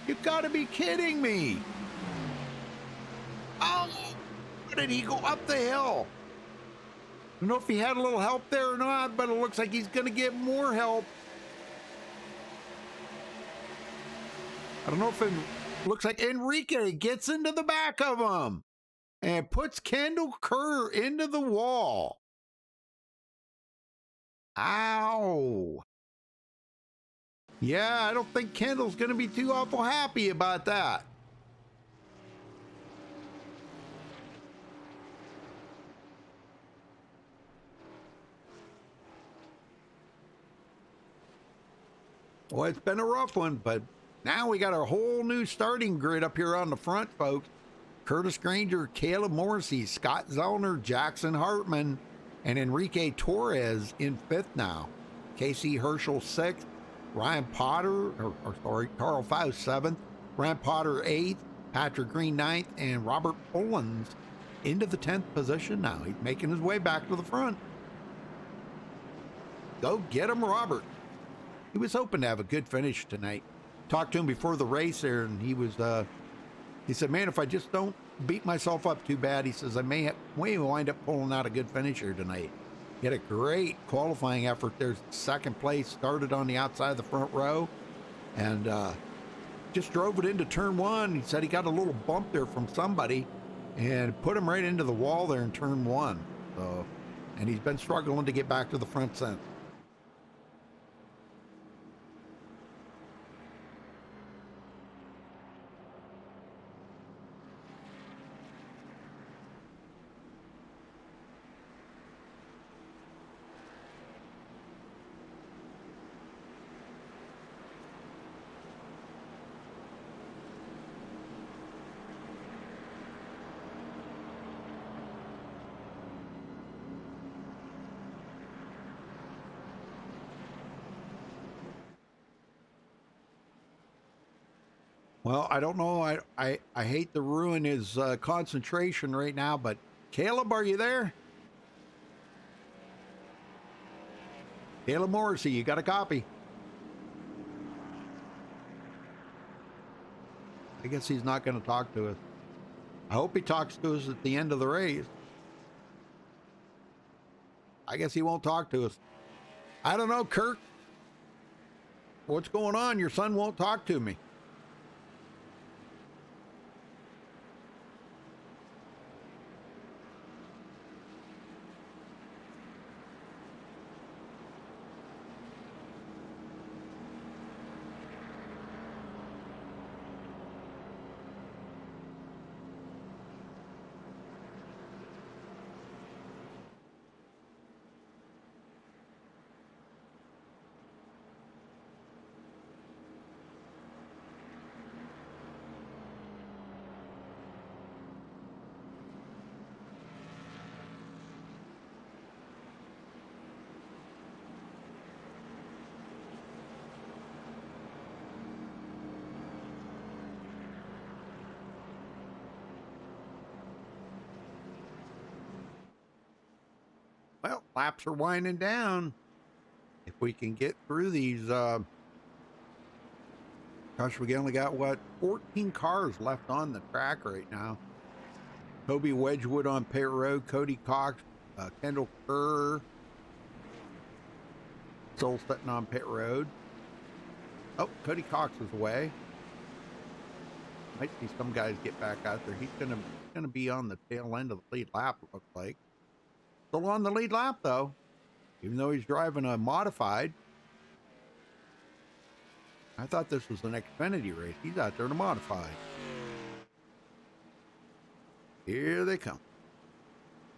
you gotta be kidding me. Oh, how did he go up the hill? I don't know if he had a little help there or not, but it looks like he's going to get more help. I don't know if it looks like Enrique gets into the back of him and puts Kendall Kerr into the wall. Ow. Yeah, I don't think Kendall's going to be too awful happy about that. Well, it's been a rough one, but now we got a whole new starting grid up here on the front, folks. Curtis Granger, Caleb Morrissey, Scott Zellner, Jackson Hartman, and Enrique Torres in fifth now. Casey Herschel sixth, Ryan Potter, Carl Faust seventh, Ryan Potter eighth, Patrick Green ninth, and Robert Pullins into the 10th position now. He's making his way back to the front. Go get him, Robert. He was hoping to have a good finish tonight. Talked to him before the race there, and he said, man, if I just don't beat myself up too bad, he says, I may wind up pulling out a good finish here tonight. He had a great qualifying effort there. Second place, started on the outside of the front row, and just drove it into turn one. He said he got a little bump there from somebody and put him right into the wall there in turn one. So, and he's been struggling to get back to the front since. Well, I don't know. I hate to ruin his concentration right now, but Caleb, are you there? Caleb Morrissey, you got a copy? I guess he's not going to talk to us. I hope he talks to us at the end of the race. I guess he won't talk to us. I don't know, Kirk. What's going on? Your son won't talk to me. Well, laps are winding down. If we can get through these, gosh, we only got, what, 14 cars left on the track right now. Toby Wedgwood on pit road, Cody Cox, Kendall Kerr, still sitting on pit road. Oh, Cody Cox is away. Might see some guys get back out there. He's gonna be on the tail end of the lead lap, it looks like. Still on the lead lap, though, even though he's driving a modified. I thought this was an Xfinity race. He's out there in a modified. Here they come.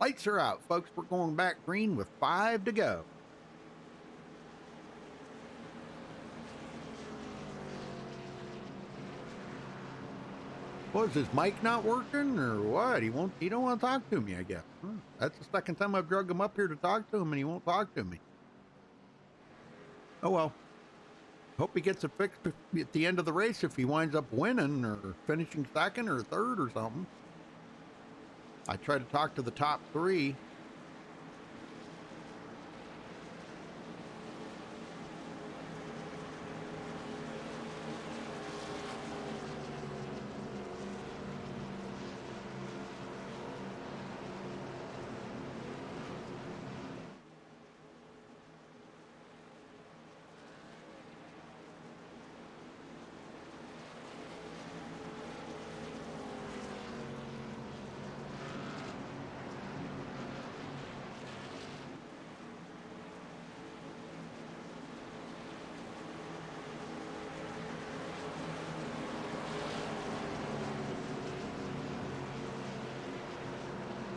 Lights are out, folks. We're going back green with 5 to go. What, is his mic not working or what? He don't want to talk to me, I guess. That's the second time I've drug him up here to talk to him and he won't talk to me. Oh well. Hope he gets it fixed at the end of the race if he winds up winning or finishing second or third or something. I try to talk to the top 3.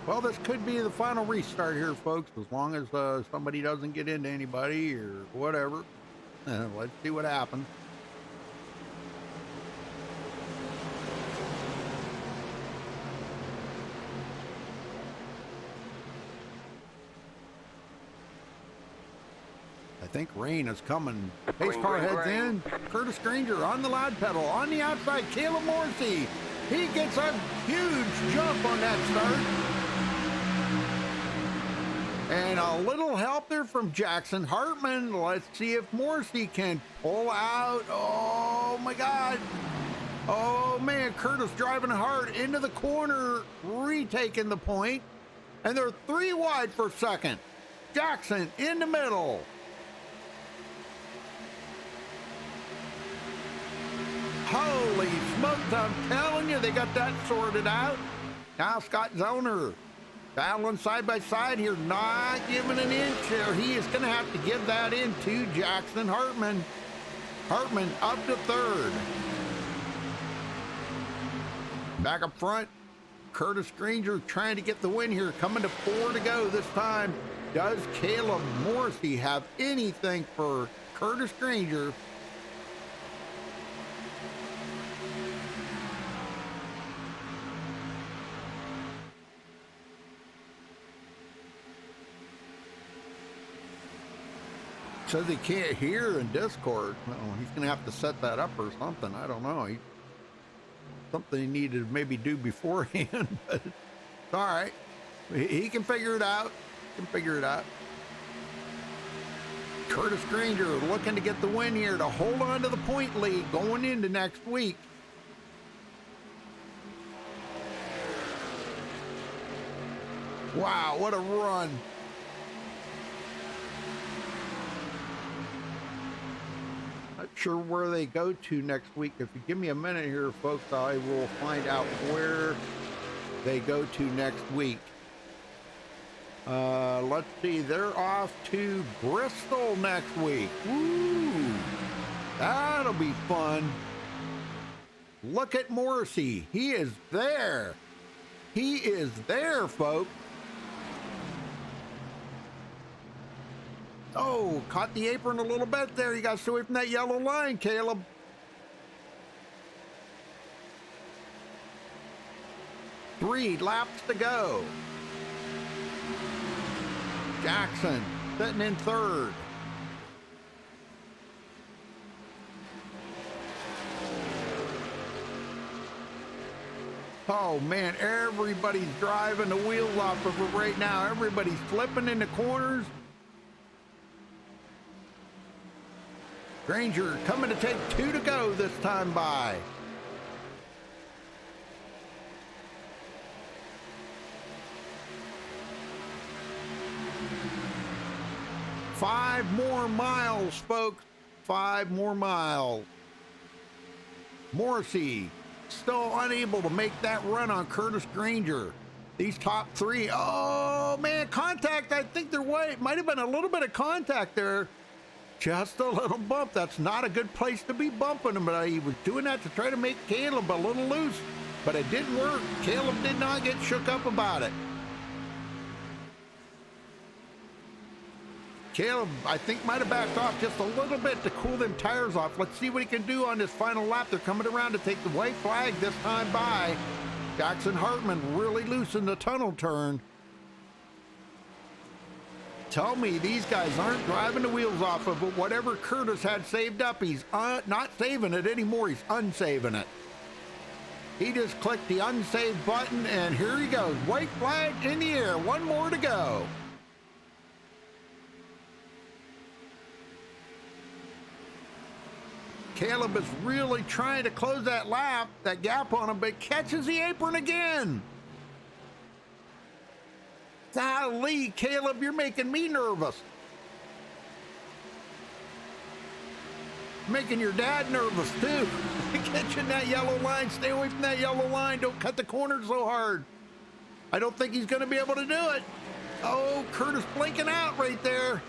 Well, this could be the final restart here, folks, as long as somebody doesn't get into anybody or whatever. Let's see what happens. I think rain is coming. Pace car heads in. Curtis Granger on the loud pedal. On the outside, Caleb Morrissey. He gets a huge jump on that start. And a little help there from Jackson Hartman. Let's see if Morrissey can pull out. Oh, my God. Oh, man. Curtis driving hard into the corner, retaking the point. And they're 3 wide for second. Jackson in the middle. Holy smokes, I'm telling you, they got that sorted out. Now Scott Zoner battling side by side here, not giving an inch there. He is going to have to give that in to Jackson Hartman. Hartman up to third. Back up front, Curtis Granger trying to get the win here, coming to 4 to go this time. Does Caleb Morrissey have anything for Curtis Granger? Says he can't hear in Discord. He's going to have to set that up or something. I don't know. something he needed to maybe do beforehand, but it's all right. He can figure it out. He can figure it out. Curtis Granger looking to get the win here to hold on to the point lead going into next week. Wow, what a run. Not sure where they go to next week. If you give me a minute here, folks, I will find out where they go to next week. Let's see, they're off to Bristol next week. Woo! That'll be fun. Look at Morrissey. He is there. He is there, folks. Oh, caught the apron a little bit there. You got to stay away from that yellow line, Caleb. Three laps to go. Jackson sitting in third. Oh man, everybody's driving the wheels off of it right now. Everybody's flipping in the corners. Granger coming to take 2 to go this time by. Five more miles, folks. 5 more miles. Morrissey still unable to make that run on Curtis Granger. These top 3. Oh man, contact. I think there might have been a little bit of contact there. Just a little bump. That's not a good place to be bumping him, but he was doing that to try to make Caleb a little loose, but it didn't work. Caleb did not get shook up about it. Caleb, I think, might have backed off just a little bit to cool them tires off. Let's see what he can do on this final lap. They're coming around to take the white flag this time by. Jackson Hartman really loose in the tunnel turn. Tell me these guys aren't driving the wheels off of it. Whatever Curtis had saved up, he's not saving it anymore. He's unsaving it. He just clicked the unsave button, and here he goes. White flag in the air. 1 more to go. Caleb is really trying to close that gap on him, but catches the apron again. Golly, Caleb, you're making me nervous. Making your dad nervous, too. Catching that yellow line. Stay away from that yellow line. Don't cut the corners so hard. I don't think he's going to be able to do it. Oh, Curtis blinking out right there.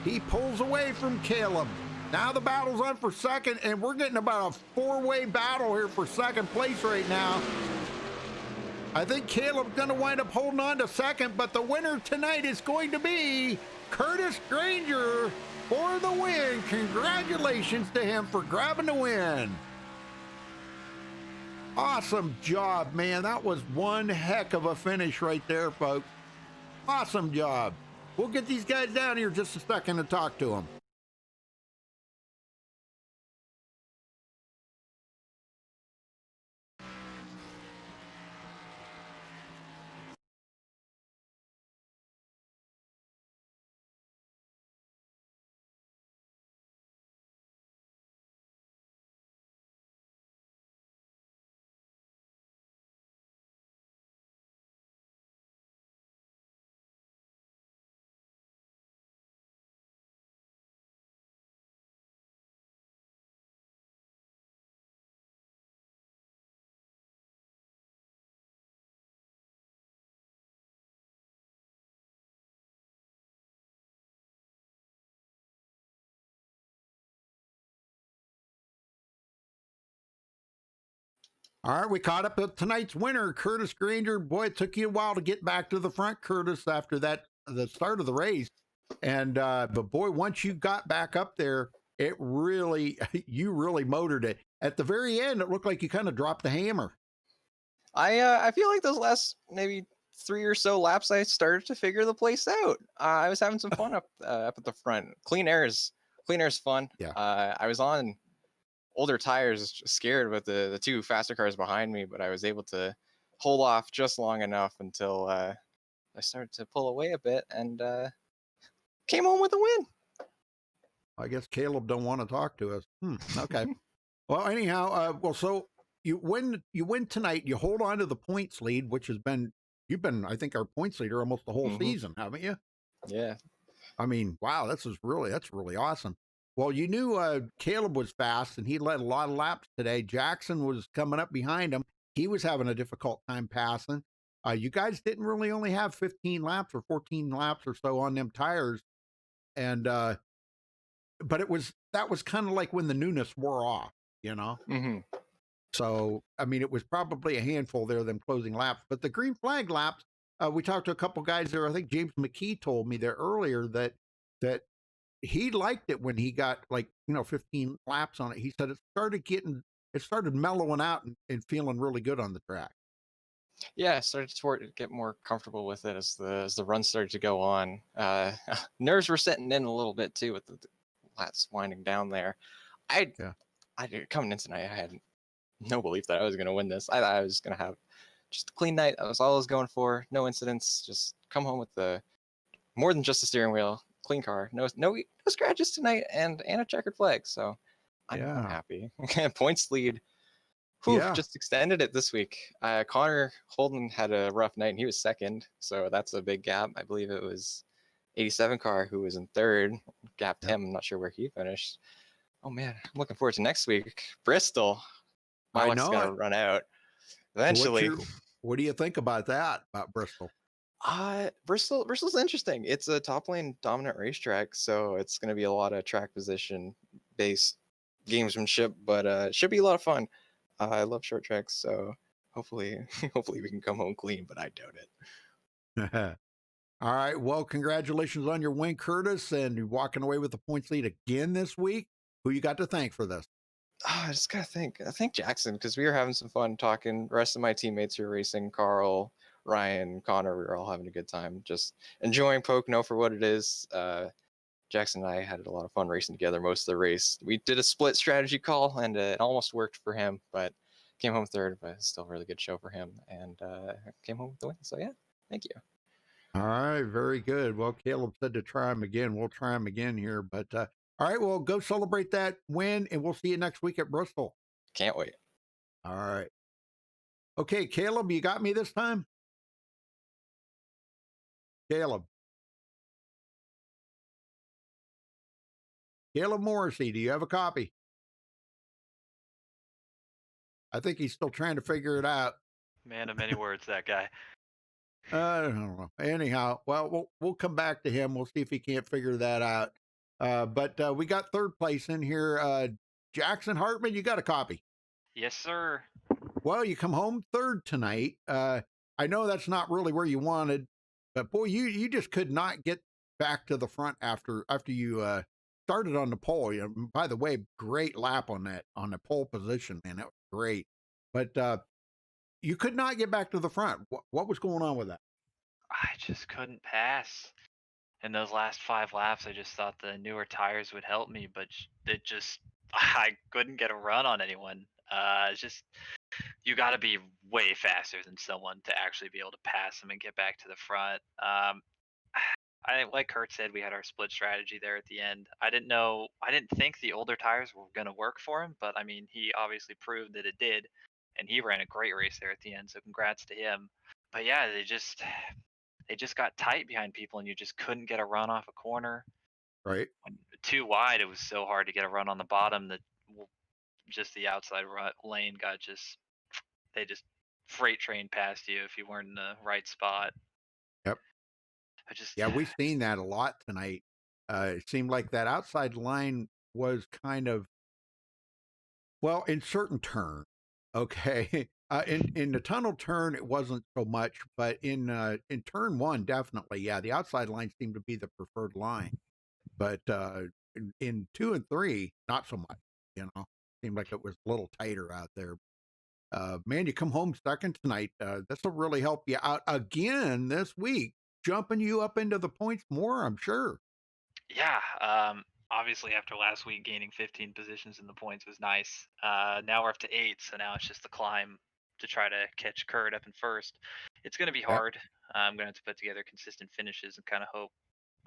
He pulls away from Caleb. Now the battle's on for second, and we're getting about a 4-way battle here for second place right now. I think Caleb's going to wind up holding on to second, but the winner tonight is going to be Curtis Granger for the win. Congratulations to him for grabbing the win. Awesome job, man. That was one heck of a finish right there, folks. Awesome job. We'll get these guys down here just a second to talk to them. All right, we caught up with tonight's winner, Curtis Granger. Boy, it took you a while to get back to the front, Curtis, after the start of the race. And but boy, once you got back up there, it really, you really motored it. At the very end, it looked like you kind of dropped the hammer. I feel like those last maybe 3 or so laps, I started to figure the place out. I was having some fun up at the front. Clean air is Cleaner's fun. Yeah. I was on older tires, scared with the two faster cars behind me, but I was able to hold off just long enough until I started to pull away a bit and came home with a win. I guess Caleb don't want to talk to us. Okay. Well, anyhow, so you win tonight. You hold on to the points lead, which has been you've been, I think, our points leader almost the whole season, haven't you? Yeah. I mean, wow, that's really awesome. Well, you knew Caleb was fast, and he led a lot of laps today. Jackson was coming up behind him. He was having a difficult time passing. You guys didn't really only have 15 laps or 14 laps or so on them tires, and but that was kind of like when the newness wore off, you know. So I mean, it was probably a handful there, them closing laps. But the green flag laps, we talked to a couple guys there. I think James McKee told me there earlier that he liked it when he got 15 laps on it. He said it started mellowing out and feeling really good on the track. Yeah, I started to get more comfortable with it as the run started to go on. Nerves were setting in a little bit too with the laps winding down there. Coming in tonight, I had no belief that I was going to win this. I thought I was going to have just a clean night. That was all I was going for. No incidents. Just come home with more than just a steering wheel, clean car. No scratches tonight, and a checkered flag. So I'm happy. Points lead. Just extended it this week. Connor Holden had a rough night, and he was second. So that's a big gap. I believe it was 87 car who was in third. Gapped him. I'm not sure where he finished. Oh man, I'm looking forward to next week. Bristol. My luck's gonna run out eventually. What do you think about that? About Bristol? Bristol's interesting. It's a top lane dominant racetrack, so it's gonna be a lot of track position based gamesmanship, but it should be a lot of fun. I love short tracks, so hopefully we can come home clean, but I doubt it. All right. Well, congratulations on your win, Curtis, and you're walking away with the points lead again this week. Who you got to thank for this? I just gotta thank Jackson, because we were having some fun talking. The rest of my teammates who were racing, Carl, Ryan, Connor, we were all having a good time, just enjoying Pocono for what it is. Jackson and I had a lot of fun racing together most of the race. We did a split strategy call, and it almost worked for him, but came home third, but still a really good show for him, and came home with the win. So yeah, thank you. All right, very good. Well, Caleb said to try him again. We'll try him again here, but all right, well, go celebrate that win, and we'll see you next week at Bristol. Can't wait. All right. Okay, Caleb, you got me this time? Caleb Morrissey, do you have a copy? I think he's still trying to figure it out. Man of many words, that guy. I don't know. Anyhow, well, we'll come back to him. We'll see if he can't figure that out. But we got third place in here. Jackson Hartman, you got a copy? Yes, sir. Well, you come home third tonight. I know that's not really where you wanted, but boy, you just could not get back to the front after you started on the pole. You know, by the way, great lap on the pole position, man. That was great. But you could not get back to the front. What was going on with that? I just couldn't pass. In those last 5 laps, I just thought the newer tires would help me, but I couldn't get a run on anyone. It's just, you got to be way faster than someone to actually be able to pass them and get back to the front. Like Kurt said, we had our split strategy there at the end. I didn't think the older tires were going to work for him, but I mean, he obviously proved that it did, and he ran a great race there at the end, so congrats to him. But yeah, they just got tight behind people, and you just couldn't get a run off a corner. Right. Too wide, it was so hard to get a run on the bottom that just the outside lane they just freight train past you if you weren't in the right spot. Yep. Yeah, we've seen that a lot tonight. It seemed like that outside line was kind of, well, in certain turns, okay. In the tunnel turn, it wasn't so much, but in turn one, definitely, yeah, the outside line seemed to be the preferred line. But in 2 and 3, not so much. You know, seemed like it was a little tighter out there. Man, you come home second tonight. This will really help you out again this week, jumping you up into the points more, I'm sure. Yeah, obviously after last week gaining 15 positions in the points was nice. Now we're up to 8, so now it's just the climb to try to catch Kurt up in first. It's going to be Yep. hard. I'm going to have to put together consistent finishes and kind of hope,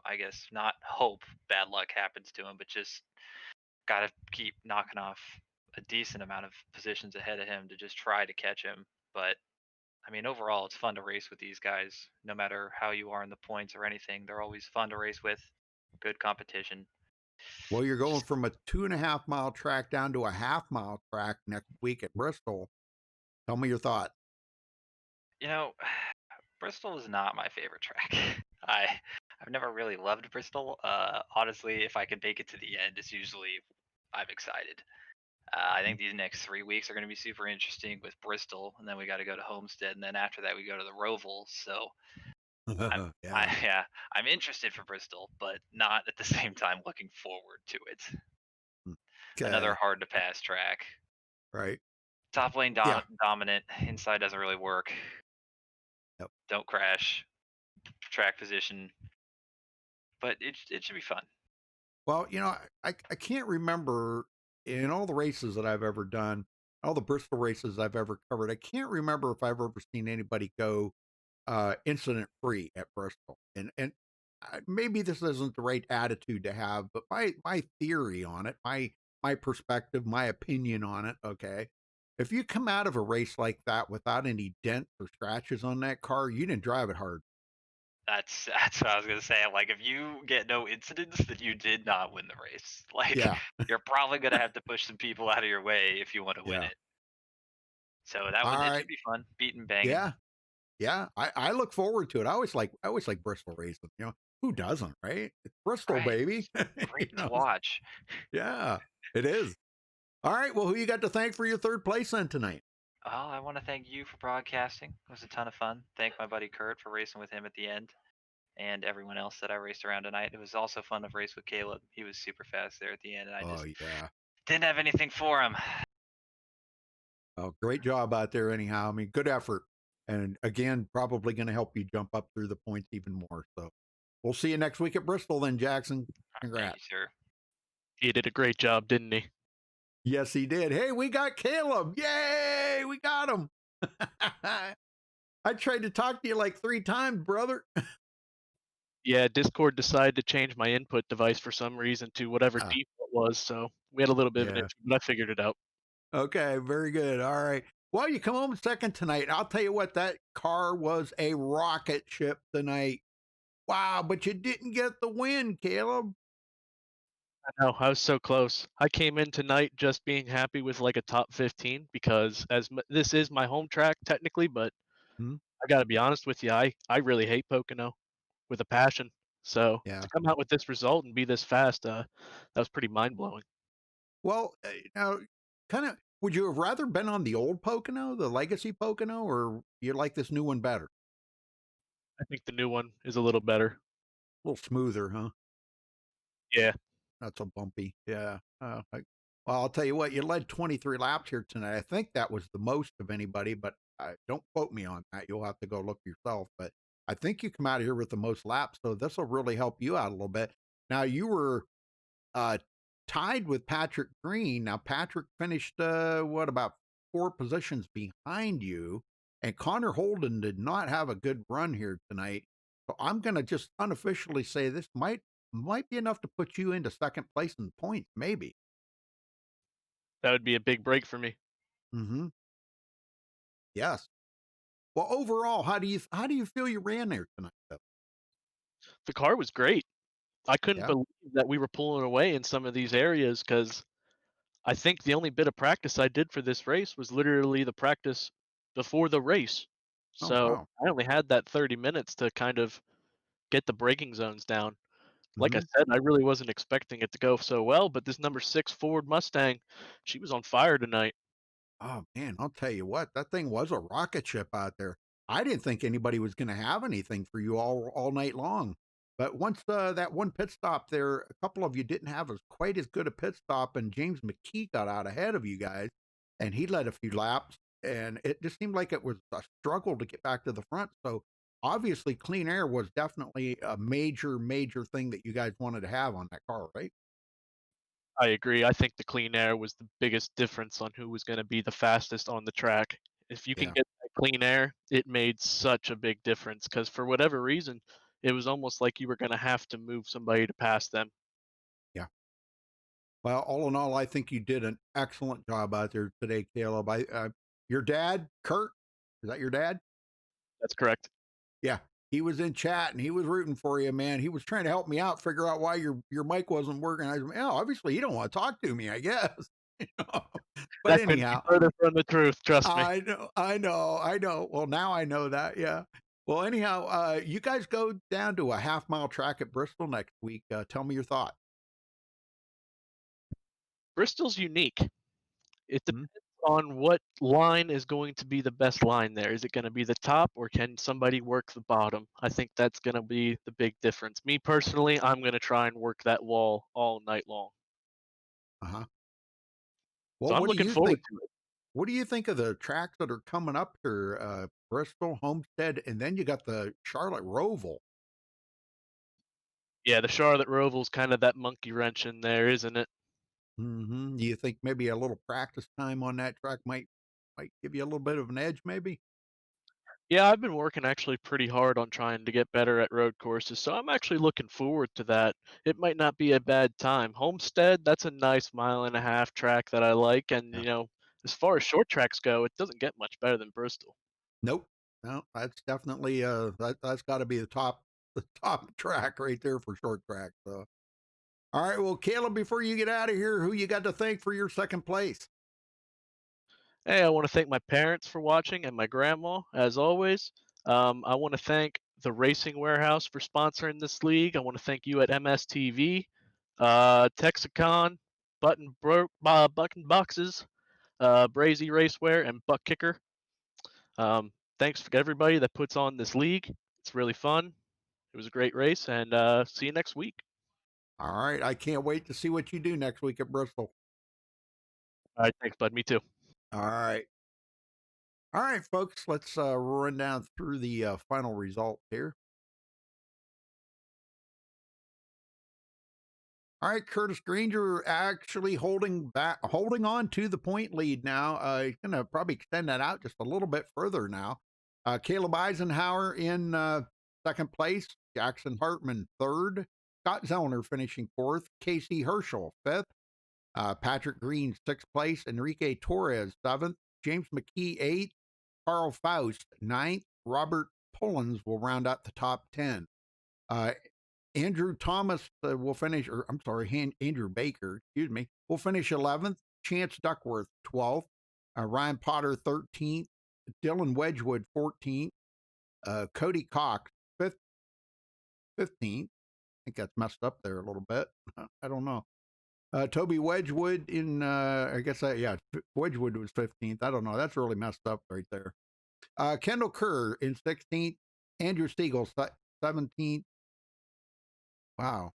I guess, not hope bad luck happens to him, but just got to keep knocking off a decent amount of positions ahead of him to just try to catch him. But I mean, overall, it's fun to race with these guys. No matter how you are in the points or anything, they're always fun to race with. Good competition. Well, you're going from a 2.5 mile track down to a half-mile track next week at Bristol. Tell me your thought. You know, Bristol is not my favorite track. I've never really loved Bristol. Honestly, if I can make it to the end, it's usually I'm excited. I think these next 3 weeks are going to be super interesting with Bristol, and then we got to go to Homestead, and then after that we go to the Roval. So Yeah. I'm interested for Bristol, but not at the same time looking forward to it. Another Okay. hard to pass track. Right. Top lane Yeah. dominant. Inside doesn't really work. Yep. Don't crash. Track position. But it should be fun. Well, I can't remember in all the races that I've ever done, all the Bristol races I've ever covered, I can't remember if I've ever seen anybody go incident free at Bristol. And maybe this isn't the right attitude to have, but my theory on it, my perspective, my opinion on it, okay. If you come out of a race like that without any dents or scratches on that car, you didn't drive it hard. That's what I was gonna say. I'm like, if you get no incidents, then you did not win the race. Like, Yeah. you're probably gonna have to push some people out of your way if you want to win Yeah. it. So it All should right. be fun. Beating banging. Yeah. Yeah. I look forward to it. I always like Bristol racing. Who doesn't, right? It's Bristol, Right. baby. Great to watch. Yeah, it is. All right. Well, who you got to thank for your third place then tonight? Oh, I want to thank you for broadcasting. It was a ton of fun. Thank my buddy Kurt for racing with him at the end, and everyone else that I raced around tonight. It was also fun to race with Caleb. He was super fast there at the end, and I Oh, just yeah. didn't have anything for him. Oh, great job out there, anyhow. I mean, good effort. And again, probably going to help you jump up through the points even more. So we'll see you next week at Bristol then, Jackson. Congrats. Thank you, sir. He did a great job, didn't he? Yes, he did. Hey, we got Caleb. Yay, we got him. I tried to talk to you like 3 times, brother. Yeah, Discord decided to change my input device for some reason to whatever default was, so we had a little bit of an Yeah. issue, but I figured it out. Okay, very good. All right. Well, you come home second tonight. I'll tell you what, that car was a rocket ship tonight. Wow, but you didn't get the win, Caleb. I know, I was so close. I came in tonight just being happy with like a top 15 because this is my home track technically, but Hmm? I got to be honest with you, I really hate Pocono with a passion. So Yeah. to come out with this result and be this fast, that was pretty mind blowing. Well, now, kind of, would you have rather been on the old Pocono, the legacy Pocono, or you like this new one better? I think the new one is a little better. A little smoother, huh? Yeah. Not so bumpy. Yeah. Well, I'll tell you what, you led 23 laps here tonight. I think that was the most of anybody, but don't quote me on that. You'll have to go look yourself. But I think you come out of here with the most laps, so this will really help you out a little bit. Now, you were tied with Patrick Green. Now, Patrick finished, about 4 positions behind you, and Connor Holden did not have a good run here tonight. So I'm going to just unofficially say this might be enough to put you into second place in points, maybe. That would be a big break for me. Mm-hmm. Yes. Well, overall, how do you feel you ran there tonight, though? The car was great. I couldn't Yeah. believe that we were pulling away in some of these areas because I think the only bit of practice I did for this race was literally the practice before the race. Oh, So wow. I only had that 30 minutes to kind of get the braking zones down. Like I Mhm. said, I really wasn't expecting it to go so well, but this number 6 Ford Mustang, she was on fire tonight. Oh, man, I'll tell you what, that thing was a rocket ship out there. I didn't think anybody was going to have anything for you all night long. But once that one pit stop there, a couple of you didn't have quite as good a pit stop, and James McKee got out ahead of you guys, and he led a few laps, and it just seemed like it was a struggle to get back to the front. So obviously, clean air was definitely a major, major thing that you guys wanted to have on that car, right? I agree. I think the clean air was the biggest difference on who was going to be the fastest on the track. If you can Yeah. get that clean air, it made such a big difference because for whatever reason, it was almost like you were going to have to move somebody to pass them. Yeah. Well, all in all, I think you did an excellent job out there today, Caleb. Your dad, Kurt, is that your dad? That's correct. Yeah, he was in chat and he was rooting for you, man. He was trying to help me out, figure out why your mic wasn't working. I was, oh, obviously you don't want to talk to me, I guess. But That couldn't be anyhow, further from the truth. Trust me. I know. Well, now I know that. Yeah. Well, anyhow, you guys go down to a half-mile track at Bristol next week. Tell me your thought. Bristol's unique. It depends on what line is going to be the best line there. Is it going to be the top or can somebody work the bottom? I think that's going to be the big difference. Me personally, I'm going to try and work that wall all night long. Uh-huh. So Well, I'm what do looking you forward think? to it. What do you think of the tracks that are coming up here? Bristol, Homestead, and then you got the Charlotte Roval. Yeah, the Charlotte Roval's kind of that monkey wrench in there, isn't it? Mm-hmm. Do you think maybe a little practice time on that track might give you a little bit of an edge, maybe? Yeah, I've been working actually pretty hard on trying to get better at road courses, so I'm actually looking forward to that. It might not be a bad time. Homestead, that's a nice 1.5-mile track that I like, and Yeah. as far as short tracks go, it doesn't get much better than Bristol. Nope. No, that's definitely that's got to be the top track right there for short track. So, all right. Well, Caleb, before you get out of here, who you got to thank for your second place? Hey, I want to thank my parents for watching and my grandma, as always. I want to thank the Racing Warehouse for sponsoring this league. I want to thank you at MSTV, Texicon, Button Boxes, Brazy Racewear, and Buck Kicker. Thanks for everybody that puts on this league. It's really fun. It was a great race, and see you next week. All right. I can't wait to see what you do next week at Bristol. All right. Thanks, bud. Me too. All right. All right, folks. Let's run down through the final results here. All right, Curtis Granger actually holding on to the point lead now. He's going to probably extend that out just a little bit further now. Caleb Eisenhower in second place, Jackson Hartman third, Scott Zellner finishing fourth, Casey Herschel fifth, Patrick Green sixth place, Enrique Torres seventh, James McKee eighth, Carl Faust ninth, Robert Pullins will round out the top 10. Andrew Thomas will finish, or I'm sorry, Andrew Baker, excuse me, will finish 11th. Chance Duckworth 12th. Ryan Potter 13th. Dylan Wedgwood 14th. Cody Cox 15th. I think that's messed up there a little bit. I don't know. Toby Wedgwood in, Wedgwood was 15th. I don't know. That's really messed up right there. Kendall Kerr in 16th. Andrew Stiegel 17th. Wow.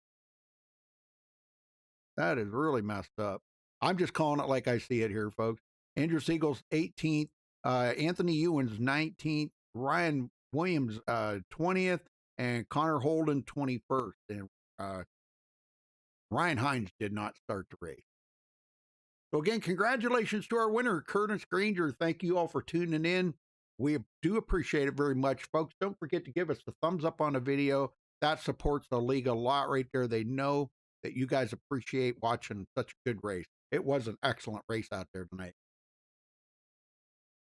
That is really messed up. I'm just calling it like I see it here, folks. Andrew Siegel's 18th. Anthony Ewens 19th. Ryan Williams 20th. And Connor Holden 21st. And Ryan Hines did not start the race. So again, congratulations to our winner, Curtis Granger. Thank you all for tuning in. We do appreciate it very much, folks. Don't forget to give us the thumbs up on the video. That supports the league a lot right there. They know that you guys appreciate watching such a good race. It was an excellent race out there tonight.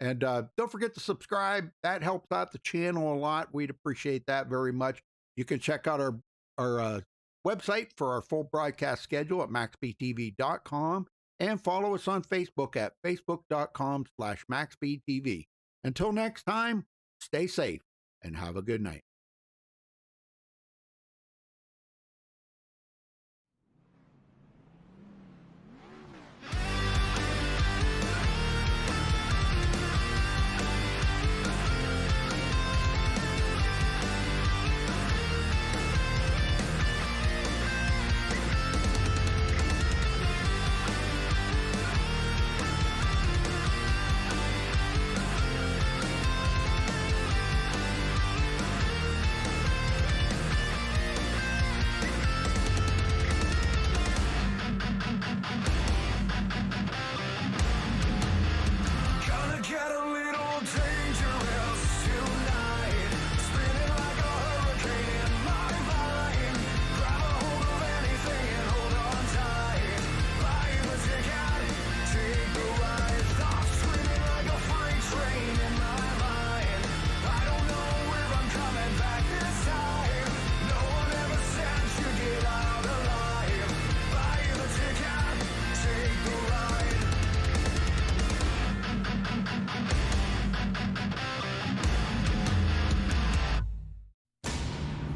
And don't forget to subscribe. That helps out the channel a lot. We'd appreciate that very much. You can check out our website for our full broadcast schedule at MaxSpeedTV.com and follow us on Facebook at Facebook.com/MaxSpeedTV. Until next time, stay safe and have a good night.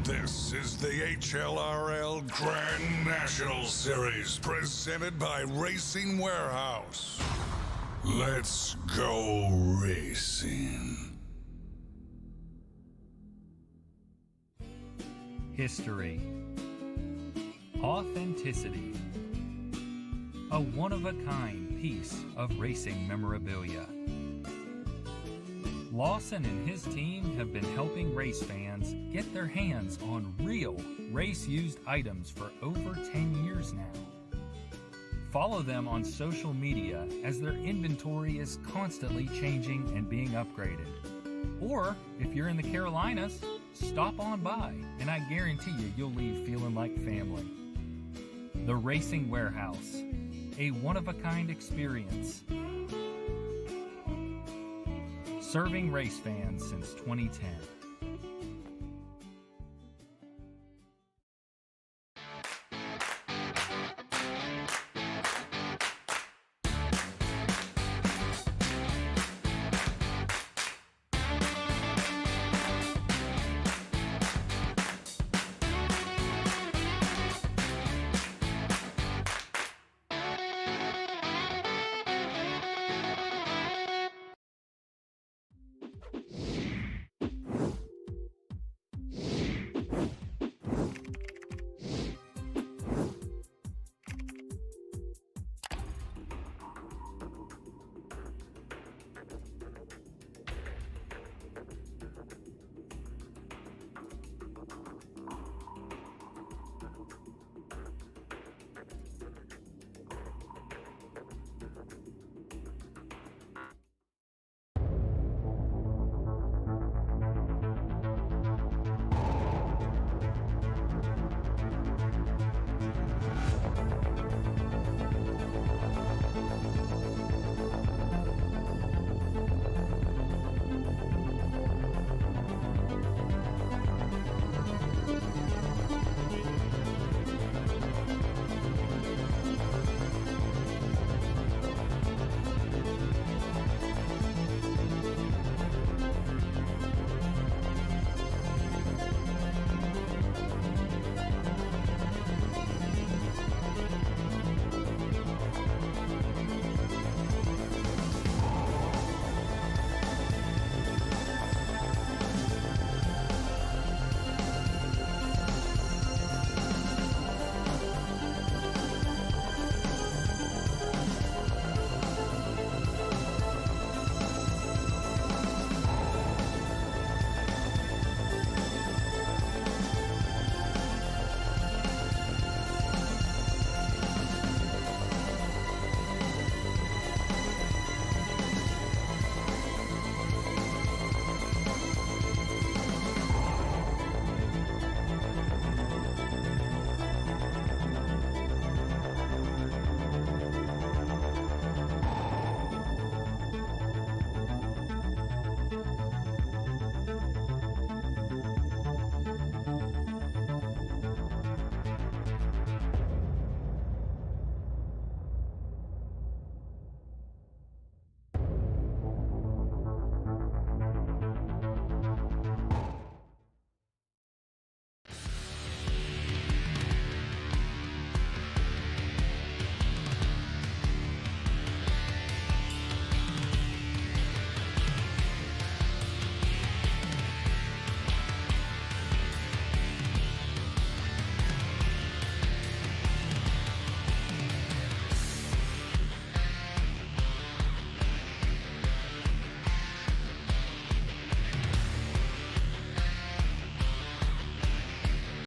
This is the HLRL Grand National Series presented by Racing Warehouse. Let's go racing. History. Authenticity. A one-of-a-kind piece of racing memorabilia. Lawson and his team have been helping race fans get their hands on real race-used items for over 10 years now. Follow them on social media as their inventory is constantly changing and being upgraded. Or, if you're in the Carolinas, stop on by and I guarantee you'll leave feeling like family. The Racing Warehouse, a one-of-a-kind experience. Serving race fans since 2010.